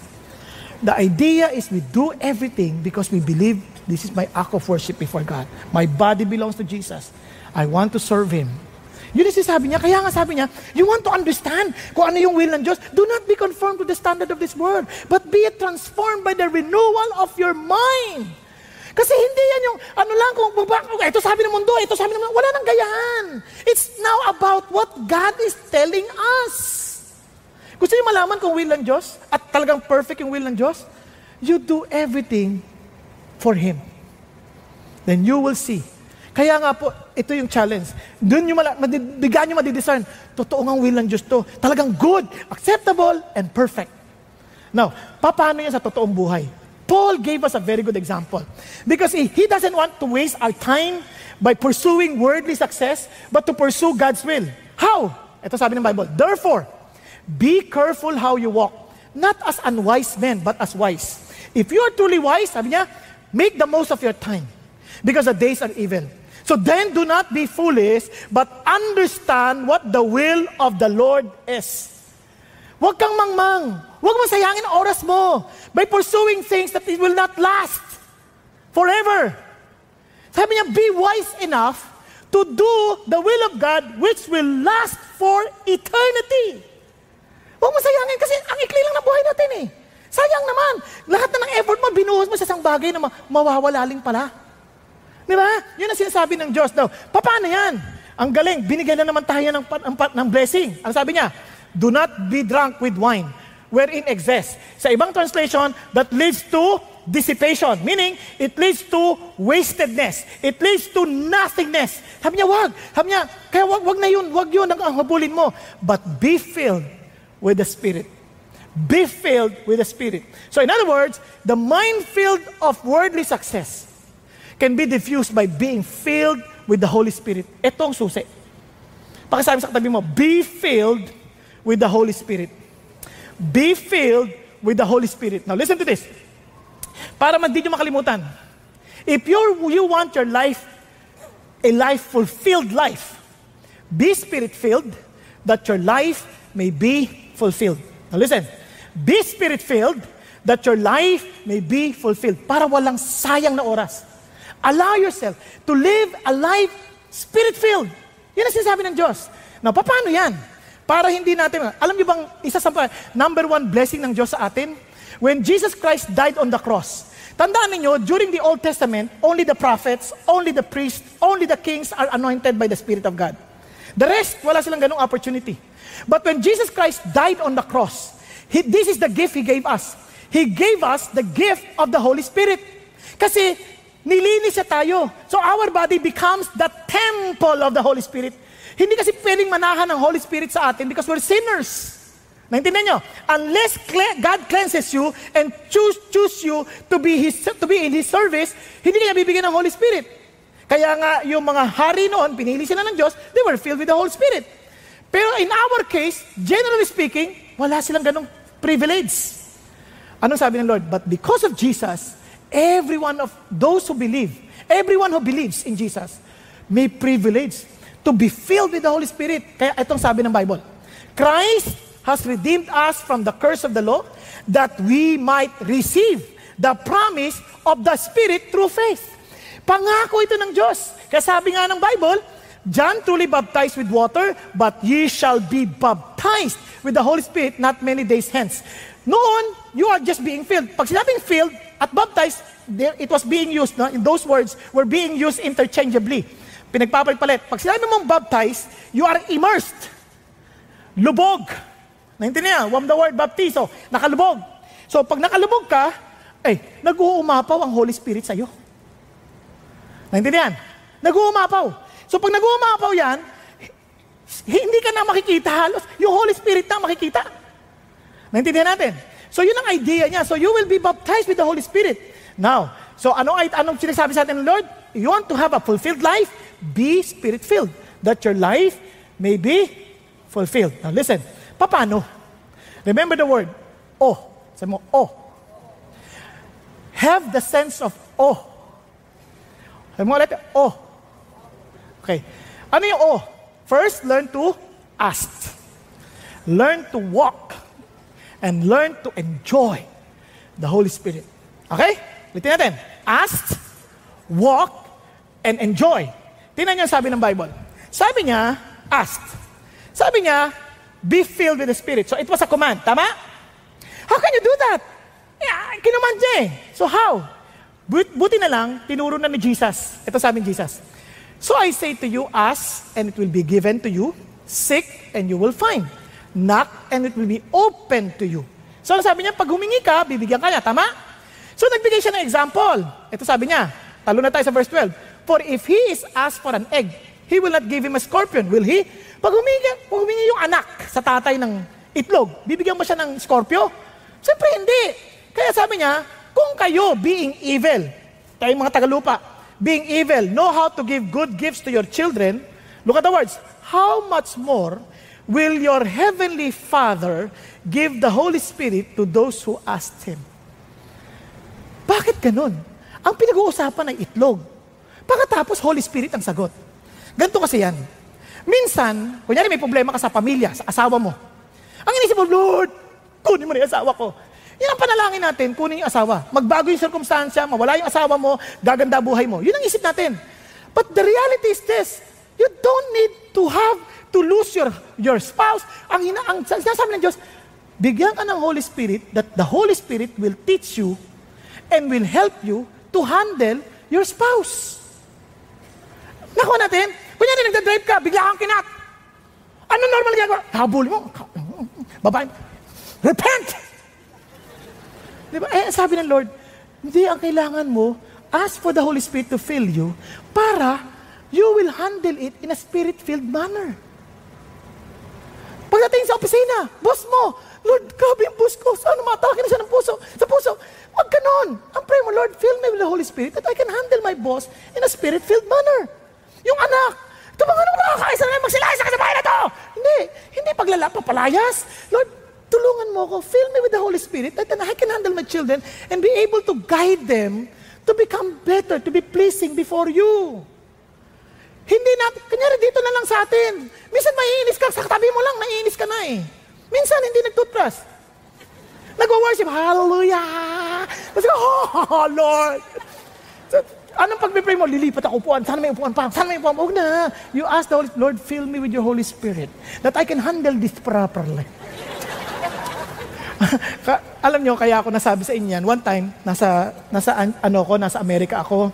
The idea is we do everything because we believe this is my act of worship before God. My body belongs to Jesus. I want to serve Him. Yun yung sinasabi niya. Kaya nga sabi niya, you want to understand kung ano yung will ng Diyos, do not be conformed to the standard of this world, but be transformed by the renewal of your mind. Kasi hindi yan yung, ito sabi ng mundo, ito sabi ng mundo, wala nang gayahan. It's now about what God is telling us. Gusto niyo malaman kung will ng Diyos, at talagang perfect yung will ng Diyos? You do everything for Him. Then you will see. Kaya nga po, ito yung challenge. Doon nyo bigyan nyo madidiscern, totoo nga will ng Diyos to. Talagang good, acceptable, and perfect. Now, paano yan sa totoong buhay? Paul gave us a very good example. Because he doesn't want to waste our time by pursuing worldly success, but to pursue God's will. How? Ito sabi ng Bible, therefore, be careful how you walk, not as unwise men, but as wise. If you are truly wise, sabi niya, make the most of your time, because the days are evil. So then do not be foolish, but understand what the will of the Lord is. Huwag kang mangmang. Huwag mong sayangin ang oras mo by pursuing things that it will not last forever. Sabi niya, be wise enough to do the will of God which will last for eternity. Huwag mong sayangin kasi ang ikli lang ng buhay natin eh. Sayang naman. Lahat na ng effort mo, binuhos mo sa isang bagay na mawawalaling pala. Di ba? Yun ang sinasabi ng Diyos daw. Paano yan? Ang galing, binigyan na naman tayo ng blessing. Ang sabi niya, do not be drunk with wine, wherein excess. Sa ibang translation, that leads to dissipation. Meaning, it leads to wastedness. It leads to nothingness. Sabi niya, wag. Sabi niya, kaya wag na yun. Wag yun ang habulin mo. But be filled with the Spirit. Be filled with the Spirit. So in other words, the mind filled of worldly success can be diffused by being filled with the Holy Spirit. Ito ang susi. Pakisabi sa katabi mo, be filled with the Holy Spirit. Be filled with the Holy Spirit. Now listen to this. Para hindi nyo makalimutan. If you want your life, a fulfilled life, be Spirit-filled, that your life may be fulfilled. Now listen. Be Spirit-filled, that your life may be fulfilled. Para walang sayang na oras. Allow yourself to live a life Spirit-filled. Yan ang sinasabi ng Diyos. Now, paano yan? Para hindi natin, alam niyo bang isa sa number one blessing ng Diyos sa atin? When Jesus Christ died on the cross, tandaan niyo, during the Old Testament, only the prophets, only the priests, only the kings are anointed by the Spirit of God. The rest, wala silang ganung opportunity. But when Jesus Christ died on the cross, this is the gift He gave us. He gave us the gift of the Holy Spirit. Kasi nilinis siya tayo. So our body becomes the temple of the Holy Spirit. Hindi kasi pwedeng manahan ng Holy Spirit sa atin because we're sinners. Naintindihan nyo? Unless God cleanses you and choose you to be in His service, hindi kanya bibigyan ng Holy Spirit. Kaya nga yung mga hari noon, pinili sila ng Diyos, they were filled with the Holy Spirit. Pero in our case, generally speaking, wala silang ganong privilege. Anong sabi ng Lord? But because of Jesus, everyone of those who believe, everyone who believes in Jesus, may privilege to be filled with the Holy Spirit. Kaya itong sabi ng Bible, Christ has redeemed us from the curse of the law that we might receive the promise of the Spirit through faith. Pangako ito ng Diyos. Kaya sabi nga ng Bible, John truly baptized with water, but ye shall be baptized with the Holy Spirit not many days hence. Noon, you are just being filled. Pag sinabing filled at baptized, it was being used, no? In those words, were being used interchangeably. Pinagpapalit-palit. Pag sinabi mong baptized, you are immersed. Lubog. Naintindihan? From the word baptizo, nakalubog. So pag nakalubog ka, nag-uumapaw ang Holy Spirit sa'yo. Naintindihan? Nag-uumapaw. So pag nag-uumapaw yan, hindi ka na makikita halos. Yung Holy Spirit na makikita. Naintindihan natin? So yun ang idea niya. So you will be baptized with the Holy Spirit. Now, so anong sinasabi sa atin ng Lord? You want to have a fulfilled life? Be Spirit-filled, that your life may be fulfilled. Now listen, paano? Remember the word, awe. Sabi mo, awe. Have the sense of awe. Sabi mo ulit, awe. Okay. Ano yung awe? First, learn to ask. Learn to walk. And learn to enjoy the Holy Spirit. Okay? Ulitin natin. Ask, walk, and enjoy. Tingnan niyo ang sabi ng Bible. Sabi niya, asked. Sabi niya, be filled with the Spirit. So it was a command, tama? How can you do that? Kinumand niya eh. So how? Buti na lang, tinuro na ni Jesus. Ito sabi ni Jesus. So I say to you, ask, and it will be given to you. Seek, and you will find. Knock, and it will be open to you. So sabi niya, pag humingi ka, bibigyan ka niya, tama? So nagbigay siya ng example. Ito sabi niya, talo na tayo sa verse 12. For if he is asked for an egg, he will not give him a scorpion, will he? Pag humingi yung anak sa tatay ng itlog, bibigyan mo siya ng scorpio? Siyempre hindi. Kaya sabi niya, kung kayo being evil, tayong mga tagalupa, being evil, know how to give good gifts to your children, look at the words, how much more will your heavenly Father give the Holy Spirit to those who ask Him? Bakit ganun? Ang pinag-uusapan ay itlog. Pagkatapos, Holy Spirit ang sagot. Ganito kasi yan. Minsan, kunyari may problema ka sa pamilya, sa asawa mo. Ang inisip mo, Lord, kunin mo na yung asawa ko. Yan ang panalangin natin, kunin yung asawa. Magbago yung circumstansya, mawala yung asawa mo, gaganda buhay mo. Yun ang isip natin. But the reality is this, you don't need to lose your spouse. Ang sinasabi ng Diyos, bigyan ka ng Holy Spirit that the Holy Spirit will teach you and will help you to handle your spouse. Nakuha natin, kunyari nagdadrive ka, bigla kang kinat. Ano normal ginagawa? Habol mo. Babae, repent! Diba? Sabi ng Lord, hindi ang kailangan mo, ask for the Holy Spirit to fill you para you will handle it in a Spirit-filled manner. Pagdating sa opisina, boss mo, Lord, grabe yung boss ko. Saan matake na siya ng puso? Sa puso. Wag ganon. Ang pray mo, Lord, fill me with the Holy Spirit that I can handle my boss in a Spirit-filled manner. Yung anak, ito mga ano nakakaisa na magsilayas ka sa bahay na to. Hindi papalayas. Lord, tulungan mo ako, fill me with the Holy Spirit that I can handle my children and be able to guide them to become better, to be pleasing before you. Hindi na, kanyari dito na lang sa atin. Minsan maiinis ka, sa katabi mo lang, naiinis ka na eh. Minsan hindi nag-toothbrush. Nag-worship, hallelujah! Kasi, oh, Lord! So, anong pag-pray mo? Lilipat ako upuan. Sana may upuan pa. Sana may upuan pa. Huwag na. You ask the Holy Spirit, Lord, fill me with your Holy Spirit that I can handle this properly. Alam nyo, kaya ako nasabi sa inyo yan. One time, nasa Amerika ako.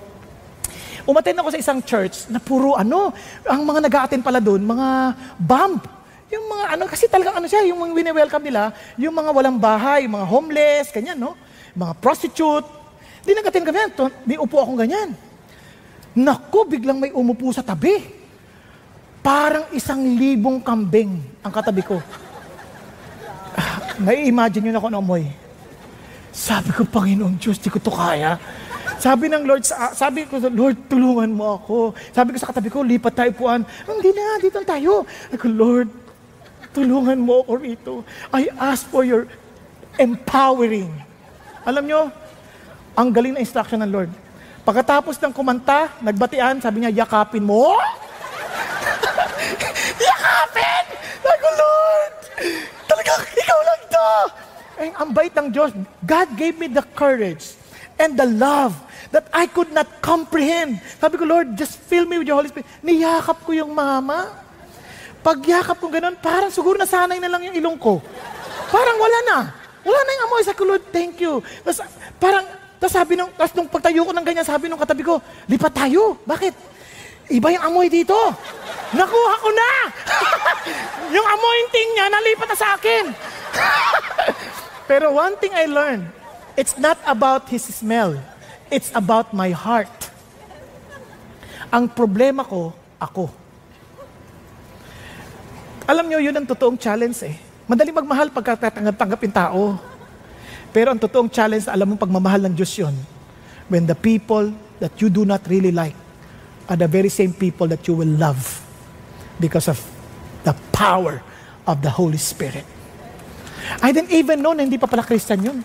Umattend ako sa isang church na puro ang mga nag-a-attend pala doon, mga bump. Yung mga kasi talagang yung mga wini-welcome nila, yung mga walang bahay, yung mga homeless, ganyan, no? Mga prostitute. Di nag-attend kami yan, di upo akong ganyan. Naku, biglang may umupo sa tabi. Parang 1,000 kambing ang katabi ko. Nai-imagine yun ako ng amoy. Sabi ko, Panginoon Diyos, di ko to kaya. Sabi ng Lord, sabi ko, Lord, tulungan mo ako. Sabi ko sa katabi ko, lipat tayo puan. Hindi na, dito tayo. Ako, Lord, tulungan mo ako rito. I ask for your empowering. Alam nyo, ang galing na instruction ng Lord. Pagkatapos ng kumanta, nagbatian, sabi niya, yakapin mo. Yakapin! Ako, Lord, talaga, ikaw lang to. Ang bait ng Diyos, God gave me the courage and the love that I could not comprehend. Sabi ko, Lord, just fill me with your Holy Spirit. Niyakap ko yung mama. Pagyakap ko ganun, parang siguro nasanay na lang yung ilong ko. Parang wala na. Wala na yung amoy. Sabi ko, Lord, thank you. Tapos nung pagtayo ko ng ganyan, sabi nung katabi ko, lipat tayo. Bakit? Iba yung amoy dito. Nakuha ko na. Yung amoy niya, nalipat na sa akin. Pero one thing I learned, it's not about his smell. It's about my heart. Ang problema ko, ako. Alam nyo, yun ang totoong challenge eh. Madali magmahal pagkatanggapin tao. Pero ang totoong challenge, alam mo pagmamahal ng Diyos yun, when the people that you do not really like are the very same people that you will love because of the power of the Holy Spirit. I didn't even know na hindi pa pala Christian yun.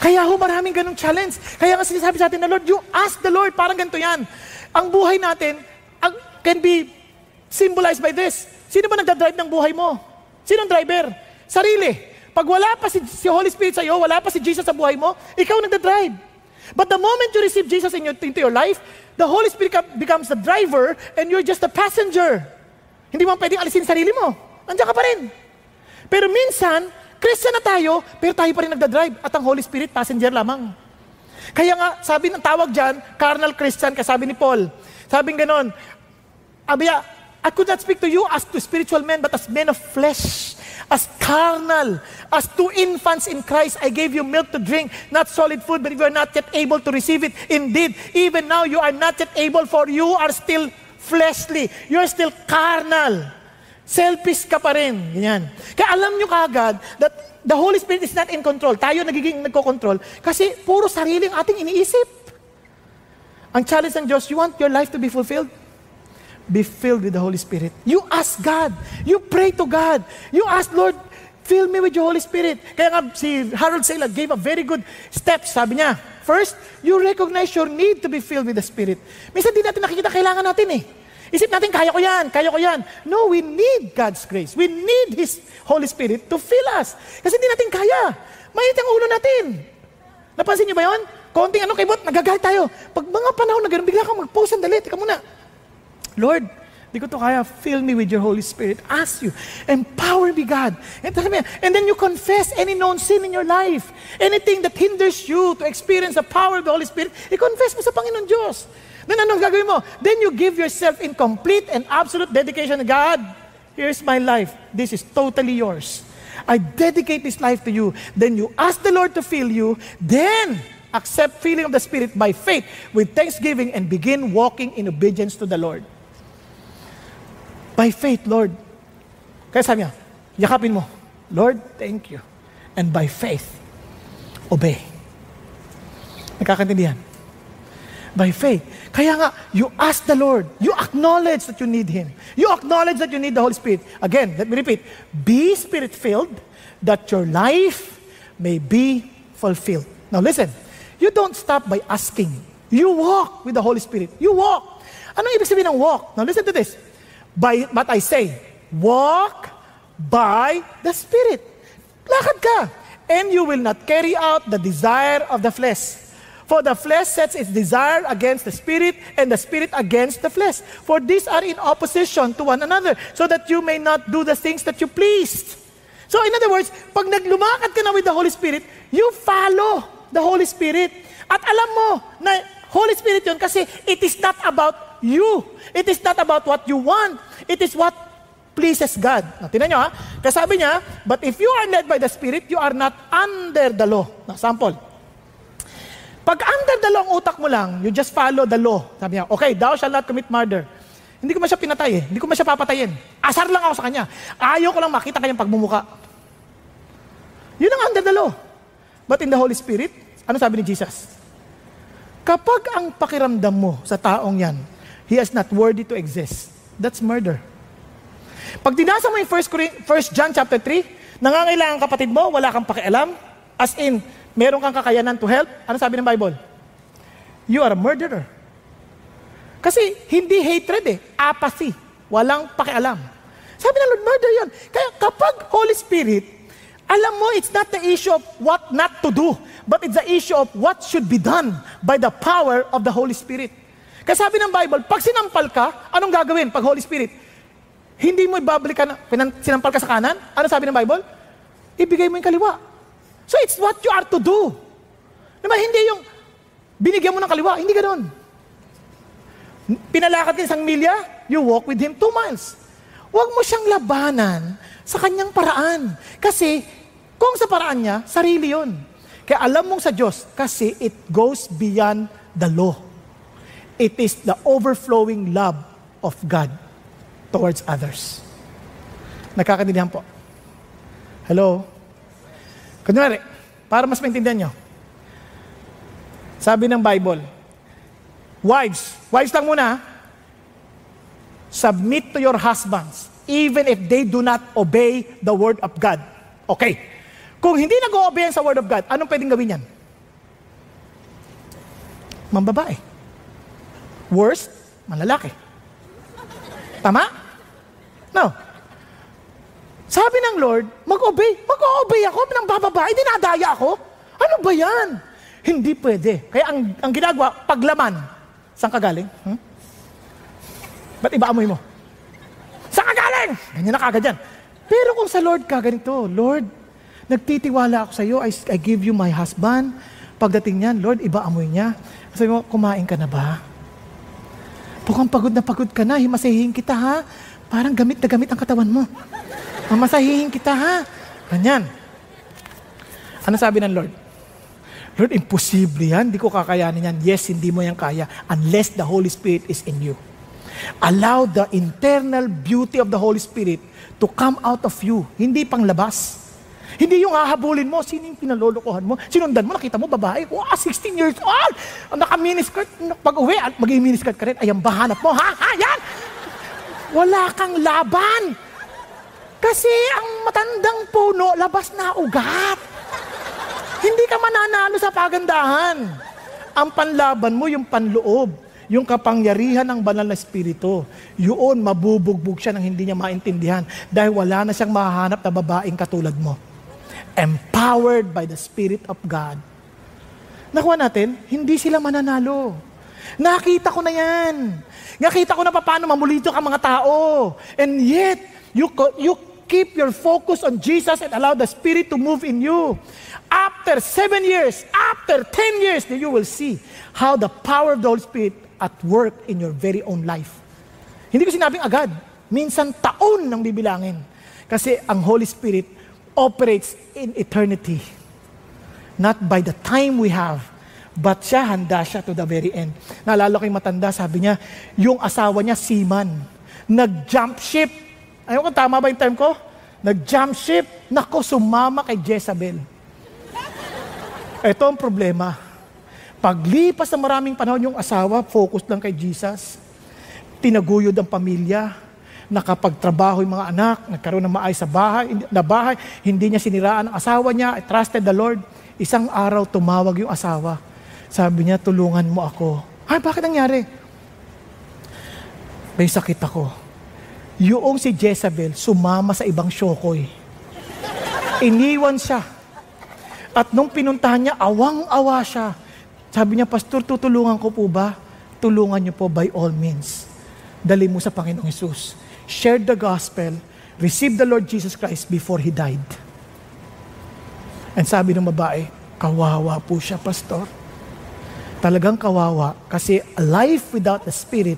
Kaya maraming ganong challenge. Kaya nga sinasabi sa atin na, Lord, you ask the Lord, parang ganito yan. Ang buhay natin can be symbolized by this. Sino ba nagdadrive ng buhay mo? Sinong driver? Sarili. Pag wala pa si Holy Spirit sa iyo, wala pa si Jesus sa buhay mo, ikaw nagdadrive. But the moment you receive Jesus into your life, the Holy Spirit becomes the driver and you're just a passenger. Hindi mo pwedeng alisin sarili mo. Andiyan ka pa rin. Pero minsan, Christian na tayo, pero tayo pa rin nagdadrive at ang Holy Spirit, passenger lamang. Kaya nga, sabi ng tawag dyan, carnal Christian, kasabi ni Paul. Sabing ganon, Abaya, I could not speak to you as to spiritual men, but as men of flesh, as carnal, as two infants in Christ. I gave you milk to drink, not solid food, but if you are not yet able to receive it, indeed, even now you are not yet able, for you are still fleshly. You are still carnal. Selfish ka pa rin. Ganyan. Kaya alam nyo kaagad that the Holy Spirit is not in control. Tayo nagiging nagko-control kasi puro sariling ating iniisip. Ang challenge ng Diyos, you want your life to be fulfilled? Be filled with the Holy Spirit. You ask God. You pray to God. You ask, Lord, fill me with your Holy Spirit. Kaya nga si Harold Sailad gave a very good steps. Sabi niya, first, you recognize your need to be filled with the Spirit. Minsan di natin nakikita kailangan natin eh. Isip natin, kaya ko yan, kaya ko yan. No, we need God's grace. We need His Holy Spirit to fill us. Kasi hindi natin kaya. Mainit ang ulo natin. Napansin niyo ba yun? Konting kibot, nagagalit tayo. Pag mga panahon na gano'n, bigla kang mag-pause sandali. Teka muna. Lord, di ko to kaya, fill me with your Holy Spirit. Ask you, empower me, God. And then you confess any known sin in your life. Anything that hinders you to experience the power of the Holy Spirit, i-confess mo sa Panginoon Diyos. Then anong gagawin mo? Then you give yourself in complete and absolute dedication to God. Here's my life. This is totally yours. I dedicate this life to you. Then you ask the Lord to fill you. Then accept filling of the Spirit by faith with thanksgiving and begin walking in obedience to the Lord. By faith, Lord. Kaya sabi niya, yakapin mo, Lord, thank you. And by faith, obey. Nagkakaintindihan? By faith. Kaya nga, you ask the Lord. You acknowledge that you need Him. You acknowledge that you need the Holy Spirit. Again, let me repeat. Be Spirit-filled that your life may be fulfilled. Now listen, you don't stop by asking. You walk with the Holy Spirit. You walk. Anong ibig sabihin ng walk? Now listen to this. But I say, walk by the Spirit. Lakad ka. And you will not carry out the desire of the flesh. For the flesh sets its desire against the Spirit, and the Spirit against the flesh. For these are in opposition to one another, so that you may not do the things that you pleased. So in other words, pag naglumakad ka na with the Holy Spirit, you follow the Holy Spirit. At alam mo na Holy Spirit yun kasi it is not about you. It is not about what you want. It is what pleases God. Now, tingnan nyo ha. Kasabi niya, but if you are led by the Spirit, you are not under the law. Now, sample. Pag under the law ang utak mo lang, you just follow the law. Sabi niya, okay, thou shall not commit murder. Hindi ko man siya pinatay eh. Hindi ko man siya papatayin. Asar lang ako sa kanya. Ayaw ko lang makita kanyang pagmumuka. Yun ang under the law. But in the Holy Spirit, ano sabi ni Jesus? Kapag ang pakiramdam mo sa taong yan, he is not worthy to exist, that's murder. Pag dinasa mo yung 1 John chapter 3, nangangailangan kapatid mo, wala kang pakialam, as in, meron kang kakayanan to help, ano sabi ng Bible? You are a murderer. Kasi hindi hatred eh, apathy. Walang pakialam. Sabi ng Lord, murder yun. Kaya kapag Holy Spirit, alam mo, it's not the issue of what not to do, but it's the issue of what should be done by the power of the Holy Spirit. Kasi sabi ng Bible, pag sinampal ka, anong gagawin pag Holy Spirit? Hindi mo ibabalik ka na, sinampal ka sa kanan? Ano sabi ng Bible? Ibigay mo yung kaliwa. So it's what you are to do. Diba, hindi yung binigyan mo ng kaliwa, hindi ganoon. Pinalakad ka isang milya, you walk with Him 2 miles. Huwag mo siyang labanan sa kanyang paraan. Kasi kung sa paraan niya, sarili yun. Kaya alam mong sa Diyos, kasi it goes beyond the law. It is the overflowing love of God towards others. Nakakaintindihan po? Hello? Kunwari, para mas maintindihan nyo. Sabi ng Bible, wives lang muna, submit to your husbands, even if they do not obey the word of God. Okay. Kung hindi nag-o-obey sa word of God, anong pwedeng gawin yan? Mambabae. Worst, malalaki. Tama? No. Sabi ng Lord, mag-obey. Mag-obey ako, ng bababae, dinadaya ako. Ano ba yan? Hindi pwede. Kaya ang ginagawa, paglaman. Saan ka galing? Ba't iba amoy mo? Saan ka galing? bang! Ganyan na kagad yan. Pero kung sa Lord ka, ganito, Lord, nagtitiwala ako sa iyo, I give you my husband. Pagdating niyan, Lord, iba amoy niya. Sabi mo, kumain ka na ba? Mukhang pagod na pagod ka na, himasahihin kita ha. Parang gamit na gamit ang katawan mo. Mamasahihin kita ha. Ganyan. Ano sabi ng Lord? Lord, imposible yan. Hindi ko kakayanin yan. Yes, hindi mo yan kaya unless the Holy Spirit is in you. Allow the internal beauty of the Holy Spirit to come out of you. Hindi pang labas. Hindi yung hahabulin mo. Sino yung pinalolokohan mo? Sinundan mo, nakita mo, babae. 16 years old. Naka-miniskirt. Pag-uwi, mag-i-miniskirt ka rin. Ayan, bahanap mo. Ha? Yan! Wala kang laban. Kasi ang matandang puno, labas na ugat. Hindi ka mananalo sa pagandahan. Ang panlaban mo, yung panloob, yung kapangyarihan ng banal na espiritu. Yun, mabubugbog siya nang hindi niya maintindihan dahil wala na siyang mahahanap na babaeng katulad mo. Empowered by the Spirit of God. Nakuha natin, hindi sila mananalo. Nakita ko na yan. Nakita ko na paano mamulito ka mga tao. And yet, you keep your focus on Jesus and allow the Spirit to move in you. After 7 years, after 10 years, then you will see how the power of the Holy Spirit at work in your very own life. Hindi ko sinabing agad. Minsan taon nang bibilangin. Kasi ang Holy Spirit operates in eternity. Not by the time we have, but handa siya to the very end. Naalala ko yung matanda, sabi niya, yung asawa niya, seaman. Nag-jump ship. Ayaw ko, tama ba yung term ko? Nag-jump ship. Nako, sumama kay Jezebel. Ito ang problema. Paglipas ng maraming panahon, yung asawa, focus lang kay Jesus. Tinaguyod ang pamilya. Nakapagtrabaho yung mga anak. Nagkaroon ng maayos sa bahay. Hindi niya siniraan ang asawa niya. I trusted the Lord. Isang araw, tumawag yung asawa. Sabi niya, tulungan mo ako. Ay, bakit nangyari? May sakit ako. Yung si Jezebel, sumama sa ibang syokoy. Iniwan siya. At nung pinuntahan niya, awang-awa siya. Sabi niya, Pastor, tutulungan ko po ba? Tulungan niyo po by all means. Dali mo sa Panginoong Jesus. Share the gospel. Receive the Lord Jesus Christ before He died. And sabi ng babae, kawawa po siya, Pastor. Talagang kawawa kasi a life without the Spirit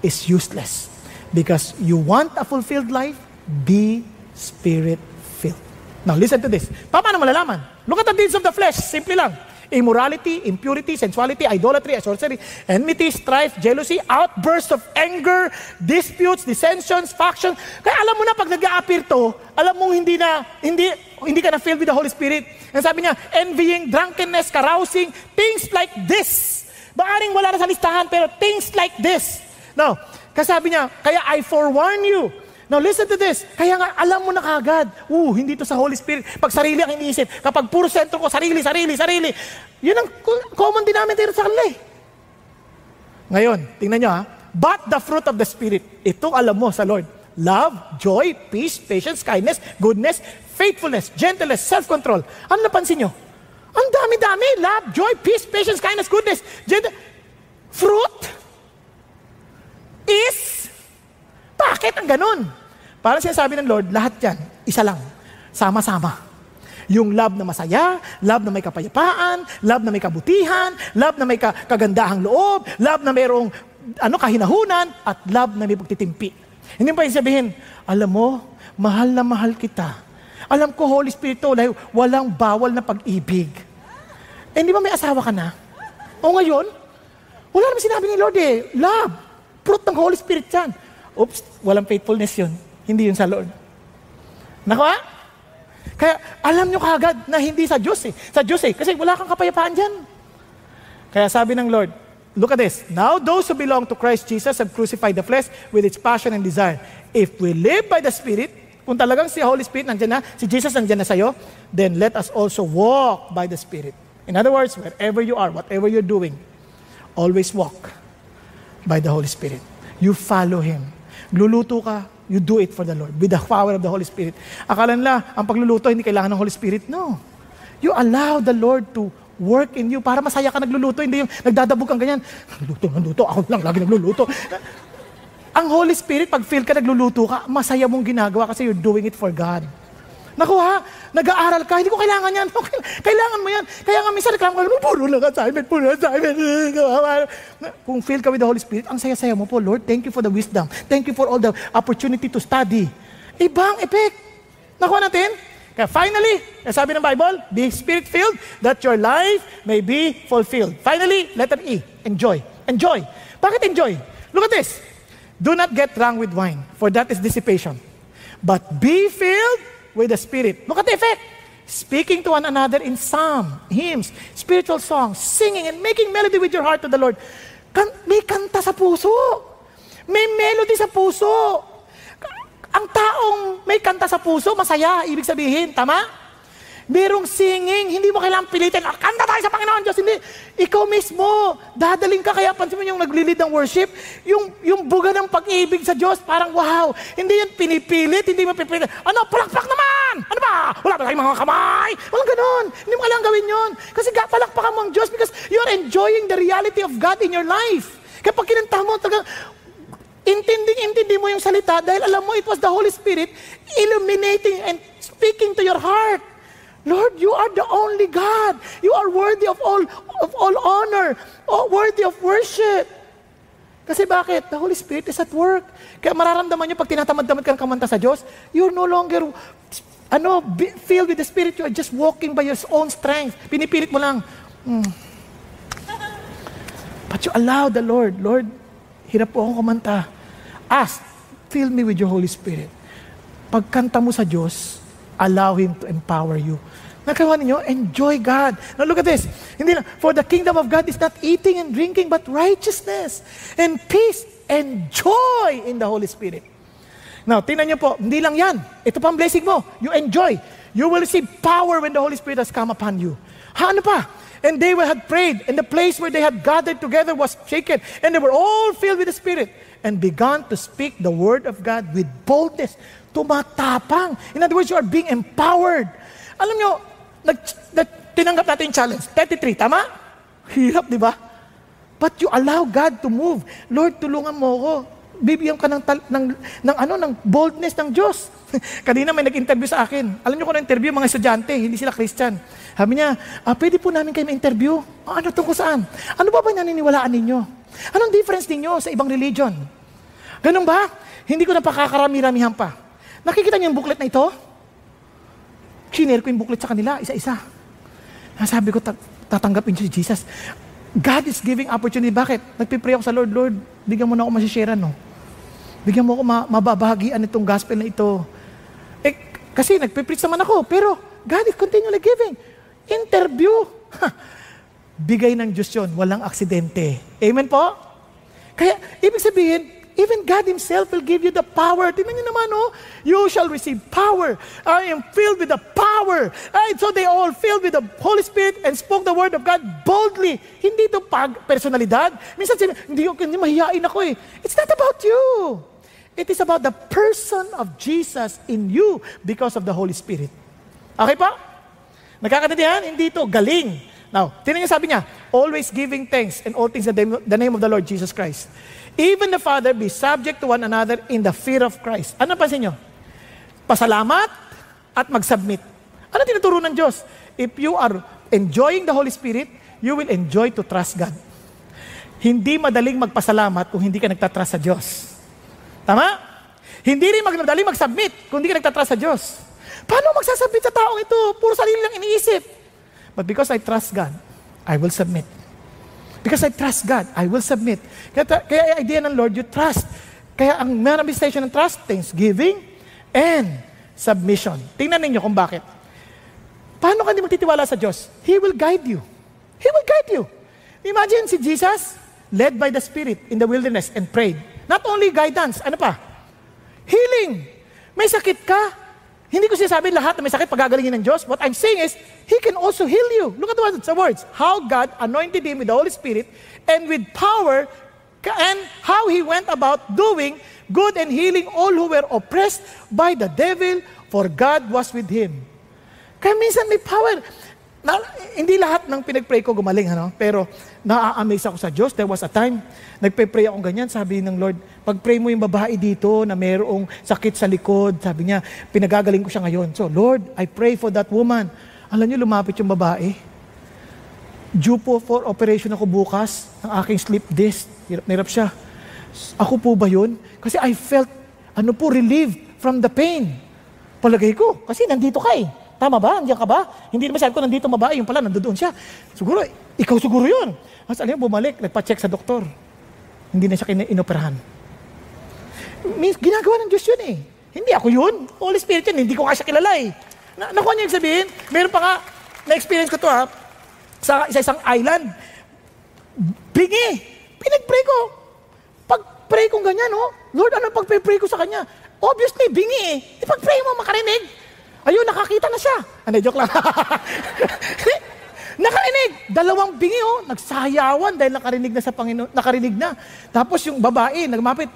is useless. Because you want a fulfilled life, be Spirit-filled. Now listen to this. Paano malalaman? Look at the deeds of the flesh. Simple lang. Immorality, impurity, sensuality, idolatry, sorcery, enmity, strife, jealousy, outbursts of anger, disputes, dissensions, factions. Kaya alam mo na pag nag-a-appear to, alam mo hindi ka na filled with the Holy Spirit. And sabi niya, envying, drunkenness, carousing, things like this. Baaring wala na sa listahan, pero things like this. Now, kasabi niya, kaya I forewarn you. Now listen to this. Kaya nga, alam mo na kagad, hindi to sa Holy Spirit. Pag sarili ang iniisip, kapag puro sentro ko, sarili. Yun ang common denominator sa kanila eh. Ngayon, tingnan nyo ha. But the fruit of the Spirit, ito alam mo sa Lord. Love, joy, peace, patience, kindness, goodness, faithfulness, gentleness, self-control. Ano napansin nyo? Ang dami-dami. Love, joy, peace, patience, kindness, goodness, fruit is, bakit ang ganun? Para sinasabi ng Lord, lahat yan, isa lang, sama-sama. Yung love na masaya, love na may kapayapaan, love na may kabutihan, love na may kagandahang loob, love na mayroong kahinahunan, at love na may pagtitimpi. Hindi pa yung sabihin, alam mo, mahal na mahal kita. Alam ko, Holy Spirit, walang bawal na pag-ibig. Hindi ba may asawa ka na? O ngayon, wala naman sinabi ni Lord love, fruit ng Holy Spirit yan. Oops, walang faithfulness yun. Hindi yun sa Lord. Nakuha? Kaya alam nyo kagad na hindi sa Diyos Sa Diyos kasi wala kang kapayapaan dyan. Kaya sabi ng Lord, look at this. Now those who belong to Christ Jesus have crucified the flesh with its passion and desire. If we live by the Spirit, kung talagang si Holy Spirit nandiyan na, si Jesus nandiyan na sa'yo, then let us also walk by the Spirit. In other words, wherever you are, whatever you're doing, always walk by the Holy Spirit. You follow Him. Luluto ka, you do it for the Lord with the power of the Holy Spirit. Akala nila, ang pagluluto hindi kailangan ng Holy Spirit. No. You allow the Lord to work in you para masaya ka nagluluto. Hindi yung nagdadabog kang ganyan. Nagluluto. Ako lang lagi nagluluto. Ang Holy Spirit, pag feel ka, nagluluto ka, masaya mong ginagawa kasi you're doing it for God. Naku ha, nag-aaral ka, hindi ko kailangan yan. Kailangan mo yan. Kaya nga minsan reklamo ka, puro lang assignment. Kung feel ka with the Holy Spirit, ang saya-saya mo po, Lord, thank you for the wisdom. Thank you for all the opportunity to study. Ibang effect. Nakuha natin? Kaya finally, sabi ng Bible, be Spirit-filled that your life may be fulfilled. Finally, letter E, enjoy. Enjoy. Bakit enjoy? Look at this. Do not get drunk with wine, for that is dissipation. But be filled with the Spirit. Look at the effect. Speaking to one another in psalm, hymns, spiritual songs, singing and making melody with your heart to the Lord. May kanta sa puso. May melody sa puso. Ang taong may kanta sa puso, masaya, ibig sabihin, tama? Merong singing, hindi mo kailangang pilitin, kanta tayo sa Panginoon Diyos, hindi. Ikaw mismo, dadaling ka, kaya pansin mo yung nagli-lead ng worship, yung buga ng pag-ibig sa Diyos, parang wow, hindi yan pinipilit, hindi mo pipilit, palakpak naman! Ano ba? Wala ba tayong mga kamay? Walang ganun. Hindi mo kailangang gawin yun. Kasi palakpakan mo ang Diyos because you're enjoying the reality of God in your life. Kaya pag kinanta mo, talagang, intindi mo yung salita dahil alam mo it was the Holy Spirit illuminating and speaking to your heart. Lord, you are the only God. You are worthy of all honor, worthy of worship. Kasi bakit? The Holy Spirit is at work. Kaya mararamdaman nyo pag tinatamad-tamad ka ng kamanta sa Diyos, you're no longer filled with the Spirit. You are just walking by your own strength. Pinipilit mo lang. But you allow the Lord, hirap po akong kumanta. Ask, fill me with your Holy Spirit. Pagkanta mo sa Diyos, allow Him to empower you. Nakawa ninyo, enjoy God. Now look at this. Hindi na, for the kingdom of God is not eating and drinking, but righteousness and peace and joy in the Holy Spirit. Now, tingnan niyo po, hindi lang yan. Ito pa ang blessing mo. You enjoy. You will receive power when the Holy Spirit has come upon you. Ano pa? And they had prayed, and the place where they had gathered together was shaken, and they were all filled with the Spirit, and began to speak the word of God with boldness. Tumatapang. In other words, you are being empowered. Alam nyo, tinanggap natin yung challenge. 33, tama? Hirap, di ba? But you allow God to move. Lord, tulungan mo ako. Bibigyan ka ng boldness ng Diyos. Kanina may nag-interview sa akin. Alam nyo kung na-interview, mga estudyante, hindi sila Christian. Sabi niya, pwede po namin kayo ma-interview. Ano tungkol saan? Ano ba naniniwalaan ninyo? Anong difference ninyo sa ibang religion? Ganun ba? Hindi ko na pakakarami-ramihan pa. Nakikita niyo yung booklet na ito? Shinare ko yung booklet sa kanila, isa-isa. Sabi ko, tatanggapin si Jesus. God is giving opportunity. Bakit? Nagpipray ako sa Lord, Lord, bigyan mo na ako masishare, no? Bigyan mo ako mababahagian itong gospel na ito. Kasi nagpipreach naman ako, pero God is continually giving. Interview. Bigay ng Diyos yun, walang aksidente. Amen po? Kaya, ibig sabihin, even God Himself will give you the power. Tingnan niyo naman, you shall receive power. I am filled with the power. So they all filled with the Holy Spirit and spoke the word of God boldly. Hindi ito personalidad. Minsan hindi mahihain ako eh. It's not about you. It is about the person of Jesus in you because of the Holy Spirit. Okay pa? Nakakaintindihan? Hindi ito galing. Now, tingnan niyo sabi niya, always giving thanks and all things in the name of the Lord Jesus Christ. Even the Father be subject to one another in the fear of Christ. Ano pansin nyo? Pasalamat at mag-submit. Ano tinuturo ng Diyos? If you are enjoying the Holy Spirit, you will enjoy to trust God. Hindi madaling magpasalamat kung hindi ka nagtatrust sa Diyos. Tama? Hindi rin madaling mag-submit kung hindi ka nagtatrust sa Diyos. Paano magsasubmit sa taong ito? Puro sarili lang iniisip. But because I trust God, I will submit. Because I trust God, I will submit. Kaya idea ng Lord, you trust. Kaya ang manifestation ng trust, thanksgiving and submission. Tingnan ninyo kung bakit. Paano ka hindi magtitiwala sa Diyos? He will guide you. He will guide you. Imagine si Jesus, led by the Spirit in the wilderness and prayed. Not only guidance, ano pa? Healing. May sakit ka. Hindi ko sinasabi lahat na may sakit pagagalingin ng Diyos. What I'm saying is, He can also heal you. Look at the words. How God anointed Him with the Holy Spirit and with power, and how He went about doing good and healing all who were oppressed by the devil, for God was with Him. Kaya minsan may power. Hindi lahat ng pinag-pray ko gumaling, pero na-amaze ako sa Diyos. There was a time, nagpe-pray akong ganyan, sabi ng Lord, pag-pray mo yung babae dito na mayroong sakit sa likod, sabi niya, pinagagaling ko siya ngayon. So, Lord, I pray for that woman. Alam niyo, lumapit yung babae. Due po for operation ako bukas ng aking slip disc. Hirap siya. Ako po ba yun? Kasi I felt, relieved from the pain. Palagay ko, kasi nandito ka eh. Tama ba? Andiyan ka ba? Hindi naman sabi ko nandito babae, yung pala nandoon siya. Siguro, ikaw siguro yun. Mas alam mo, bumalik, nagpa-check sa doktor. Hindi na siya inoperahan. Ginagawa ng Diyos yun eh. Hindi ako yun. Holy Spirit yun, hindi ko nga siya kilala eh. Nakuha niya yung sabihin, meron pa nga, na-experience ko to sa isang island. Bingi! Pinag-pray ko. Pag-pray kong ganyan, Lord, ano pag-pray ko sa Kanya? Obviously, bingi eh. Pag-pray mo, makarinig. Ayun, nakakita na siya. Joke lang. Nakarinig. 2 bingi, nagsayawan dahil nakarinig na sa Panginoon. Nakarinig na. Tapos yung babae, nagmapit.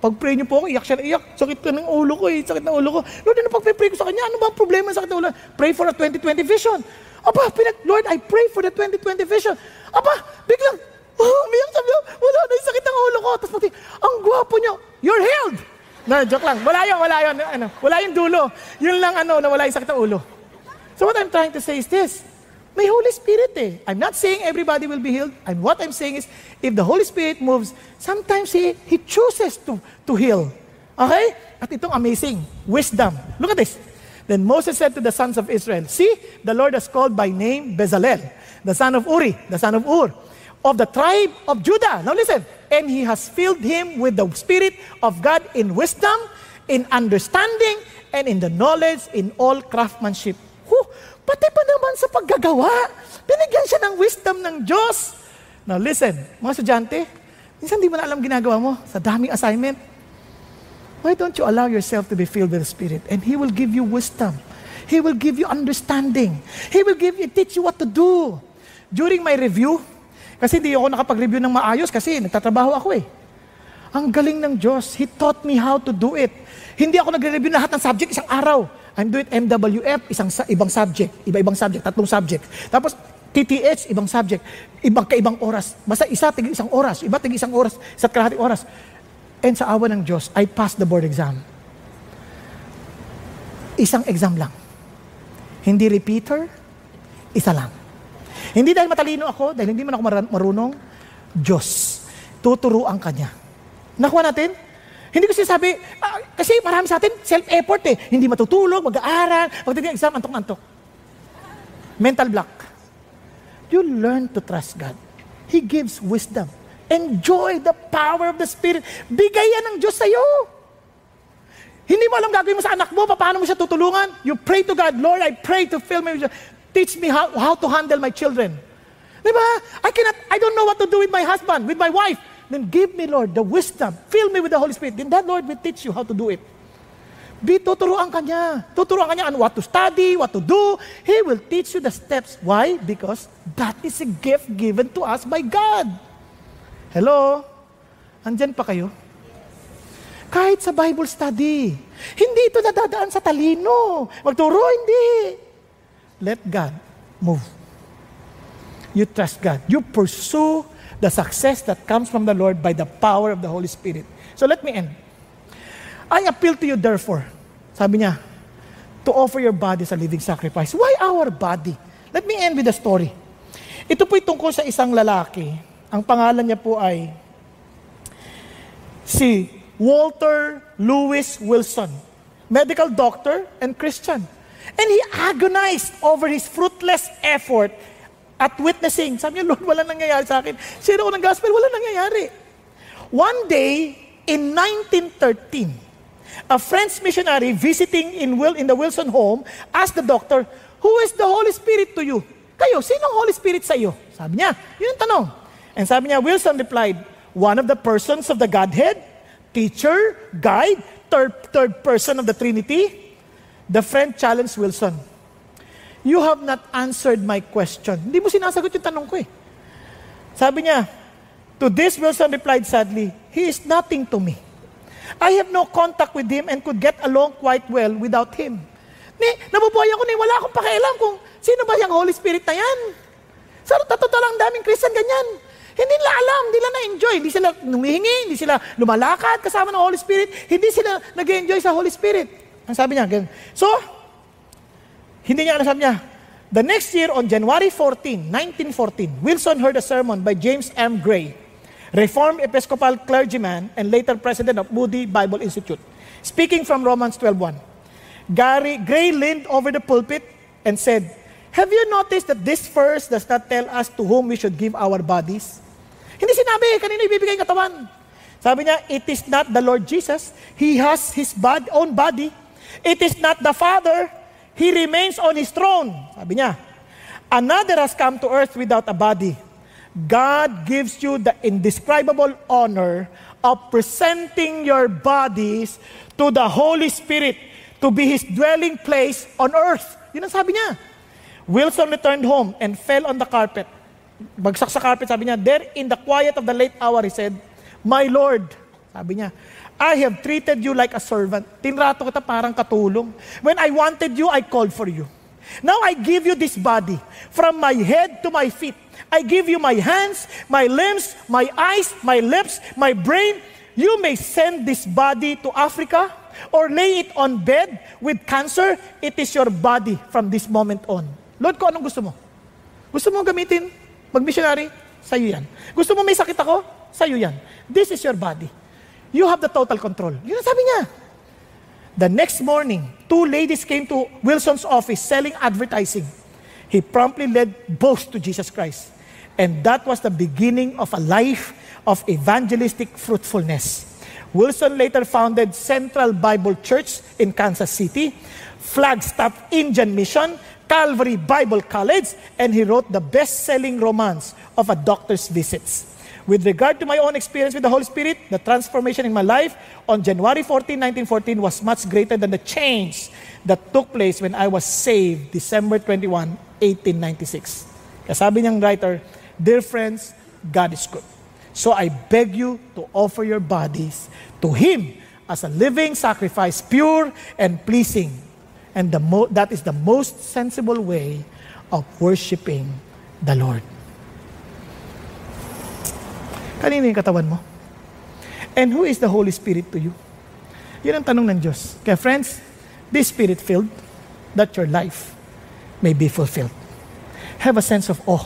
Pag-pray niyo po ako, iyak siya na iyak. Sakit ka ng ulo ko eh. Sakit ng ulo ko. Lord, ano pag-pray ko sa Kanya? Ano ba ang problema sa sakit ng ulo? Pray for a 2020 vision. Lord, I pray for the 2020 vision. Biglang, umiyak sabi ko, wala na yung sakit ng ulo ko. Tapos pati, ang gwapo niyo. You're healed. Joke lang. Wala yun. Wala yung dulo. Yun lang na wala yung sakit ng ulo. So what I'm trying to say is this. May Holy Spirit eh. I'm not saying everybody will be healed. What I'm saying is, if the Holy Spirit moves, sometimes He chooses to heal. Okay? At itong amazing wisdom. Look at this. Then Moses said to the sons of Israel, see, the Lord has called by name Bezalel, the son of Uri, the son of Ur, of the tribe of Judah. Now listen. And He has filled him with the Spirit of God in wisdom, in understanding, and in the knowledge, in all craftsmanship. Pati pa naman sa paggagawa, binigyan siya ng wisdom ng Diyos. Now listen, mga estudyante, minsan di mo na alam ginagawa mo sa daming assignment. Why don't you allow yourself to be filled with the Spirit? And He will give you wisdom. He will give you understanding. He will teach you what to do. During my review, kasi hindi ako nakapag-review ng maayos kasi nagtatrabaho ako eh. Ang galing ng Diyos. He taught me how to do it. Hindi ako nagre-review lahat ng subject isang araw. I'm doing MWF, ibang subject. Iba-ibang subject, 3 subject. Tapos TTH, ibang subject. Kaibang oras. Basta tig isang oras. Iba tig isang oras. Isa't kalahating oras. And sa awa ng Diyos, I passed the board exam. Isang exam lang. Hindi repeater, isa lang. Hindi dahil matalino ako, dahil hindi man ako marunong, Diyos. Tuturuan ka niya. Nakuha natin? Hindi ko sinasabi, kasi marami sa atin, self-effort eh. Hindi matutulog, mag-aaral, pagdating exam, antok-antok. Mental block. You learn to trust God. He gives wisdom. Enjoy the power of the Spirit. Bigay yan ng Diyos sa'yo. Hindi mo alam gagawin mo sa anak mo, paano mo siya tutulungan? You pray to God, Lord, I pray to fill me with teach me how to handle my children. Diba? I don't know what to do with my husband, with my wife. Then give me, Lord, the wisdom. Fill me with the Holy Spirit. Then that Lord will teach you how to do it. Tuturuan ka niya. Tuturuan ka niya on what to study, what to do. He will teach you the steps. Why? Because that is a gift given to us by God. Hello? Andyan pa kayo? Kahit sa Bible study. Hindi ito nadadaan sa talino. Magturo, hindi. Let God move. You trust God. You pursue the success that comes from the Lord by the power of the Holy Spirit. So let me end. I appeal to you therefore, sabi niya, to offer your body as a living sacrifice. Why our body? Let me end with a story. Ito po'y tungkol sa isang lalaki. Ang pangalan niya po ay si Walter Lewis Wilson, medical doctor and Christian. And he agonized over his fruitless effort at witnessing. Sabi niya, Lord, wala nangyayari sa akin. Share ako ng gospel, wala nangyayari. One day, in 1913, a French missionary visiting in the Wilson home asked the doctor, who is the Holy Spirit to you? Kayo, sino ang Holy Spirit sa iyo? Sabi niya, yun ang tanong. And sabi niya, Wilson replied, one of the persons of the Godhead, teacher, guide, third person of the Trinity. The friend challenged Wilson, you have not answered my question. Hindi mo sinasagot yung tanong ko eh. Sabi niya, to this Wilson replied sadly, he is nothing to me. I have no contact with him and could get along quite well without him. Nabubuhay ako wala akong pakialam kung sino ba yung Holy Spirit na yan. Sa totoo lang, daming Christian ganyan. Hindi nila alam, hindi nila na-enjoy. Hindi sila humihingi, hindi sila lumalakad kasama ng Holy Spirit. Hindi sila nag-enjoy sa Holy Spirit. Ang sabi niya, ganyan. So, hindi niya, sabi niya, the next year on January 14, 1914, Wilson heard a sermon by James M. Gray, Reformed Episcopal clergyman and later president of Moody Bible Institute. Speaking from Romans 12:1, Gray leaned over the pulpit and said, "Have you noticed that this verse does not tell us to whom we should give our bodies?" Hindi sinabi, kanino ibibigay yung katawan. Sabi niya, it is not the Lord Jesus. He has His own body. It is not the Father. He remains on His throne. Sabi niya, another has come to earth without a body. God gives you the indescribable honor of presenting your bodies to the Holy Spirit to be His dwelling place on earth. Yun ang sabi niya. Wilson returned home and fell on the carpet. Bagsak sa carpet, sabi niya, there in the quiet of the late hour, he said, "My Lord," sabi niya, "I have treated you like a servant. Tinrato kita parang katulong. When I wanted you, I called for you. Now I give you this body, from my head to my feet. I give you my hands, my limbs, my eyes, my lips, my brain. You may send this body to Africa or lay it on bed with cancer. It is your body from this moment on." Lord, kung anong gusto mo? Gusto mo gamitin? Mag-missionary? Sa'yo yan. Gusto mo may sakit ako? Sa'yo yan. This is your body. You have the total control. Yun ang sabi niya. The next morning, 2 ladies came to Wilson's office selling advertising. He promptly led both to Jesus Christ. And that was the beginning of a life of evangelistic fruitfulness. Wilson later founded Central Bible Church in Kansas City, Flagstaff Indian Mission, Calvary Bible College, and he wrote the best-selling romance of A Doctor's Visits. With regard to my own experience with the Holy Spirit, the transformation in my life on January 14, 1914 was much greater than the change that took place when I was saved December 21, 1896. Kaya sabi niyang writer, "Dear friends, God is good. So I beg you to offer your bodies to Him as a living sacrifice, pure and pleasing. And that is the most sensible way of worshiping the Lord." Kanino yung katawan mo? And who is the Holy Spirit to you? Yun ang tanong ng Diyos. Kaya friends, be Spirit-filled that your life may be fulfilled. Have a sense of awe.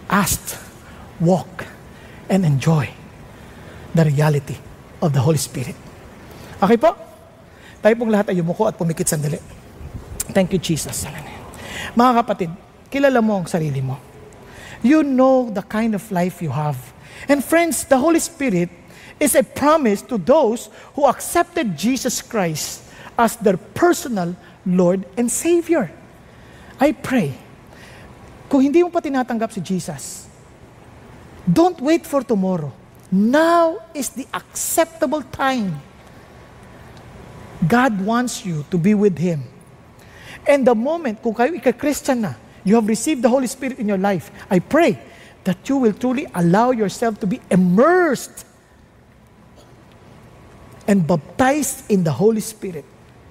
Ask, walk, and enjoy the reality of the Holy Spirit. Okay po? Tayo pong lahat ay yumuko at pumikit sandali. Thank you, Jesus. Mga kapatid, kilala mo ang sarili mo. You know the kind of life you have. And friends, the Holy Spirit is a promise to those who accepted Jesus Christ as their personal Lord and Savior. I pray, kung hindi mo pa tinatanggap si Jesus, don't wait for tomorrow. Now is the acceptable time. God wants you to be with Him. And the moment, kung kayo ika-Christian na, you have received the Holy Spirit in your life, I pray that you will truly allow yourself to be immersed and baptized in the Holy Spirit.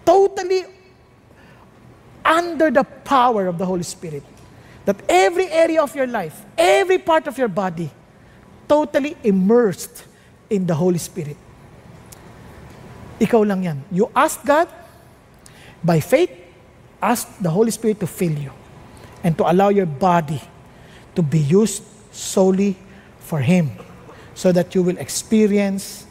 Totally under the power of the Holy Spirit. That every area of your life, every part of your body, totally immersed in the Holy Spirit. Ikaw lang yan. You ask God, by faith, ask the Holy Spirit to fill you and to allow your body to be used solely for Him so that you will experience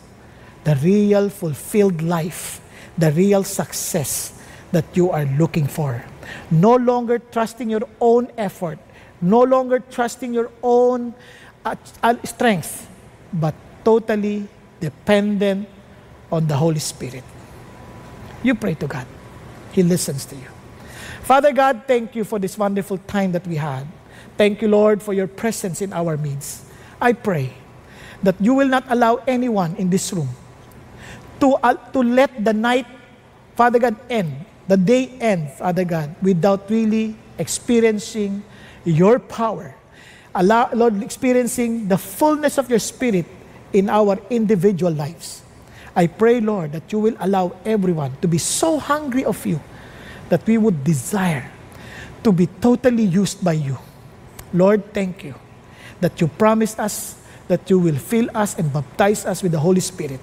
the real fulfilled life, the real success that you are looking for. No longer trusting your own effort, no longer trusting your own strength, but totally dependent on the Holy Spirit. You pray to God. He listens to you. Father God, thank you for this wonderful time that we had. Thank you, Lord, for your presence in our midst. I pray that you will not allow anyone in this room to let the night, Father God, end, the day end, Father God, without really experiencing your power. Lord, experiencing the fullness of your Spirit in our individual lives. I pray, Lord, that you will allow everyone to be so hungry of you that we would desire to be totally used by you. Lord, thank you that you promised us that you will fill us and baptize us with the Holy Spirit.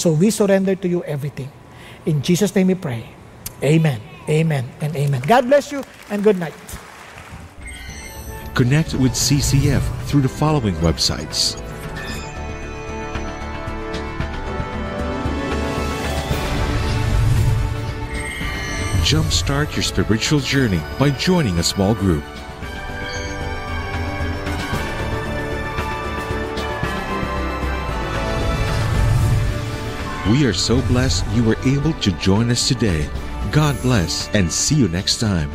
So we surrender to you everything. In Jesus' name we pray. Amen, amen, and amen. God bless you and good night. Connect with CCF through the following websites: Jumpstart your spiritual journey by joining a small group. We are so blessed you were able to join us today. God bless and see you next time.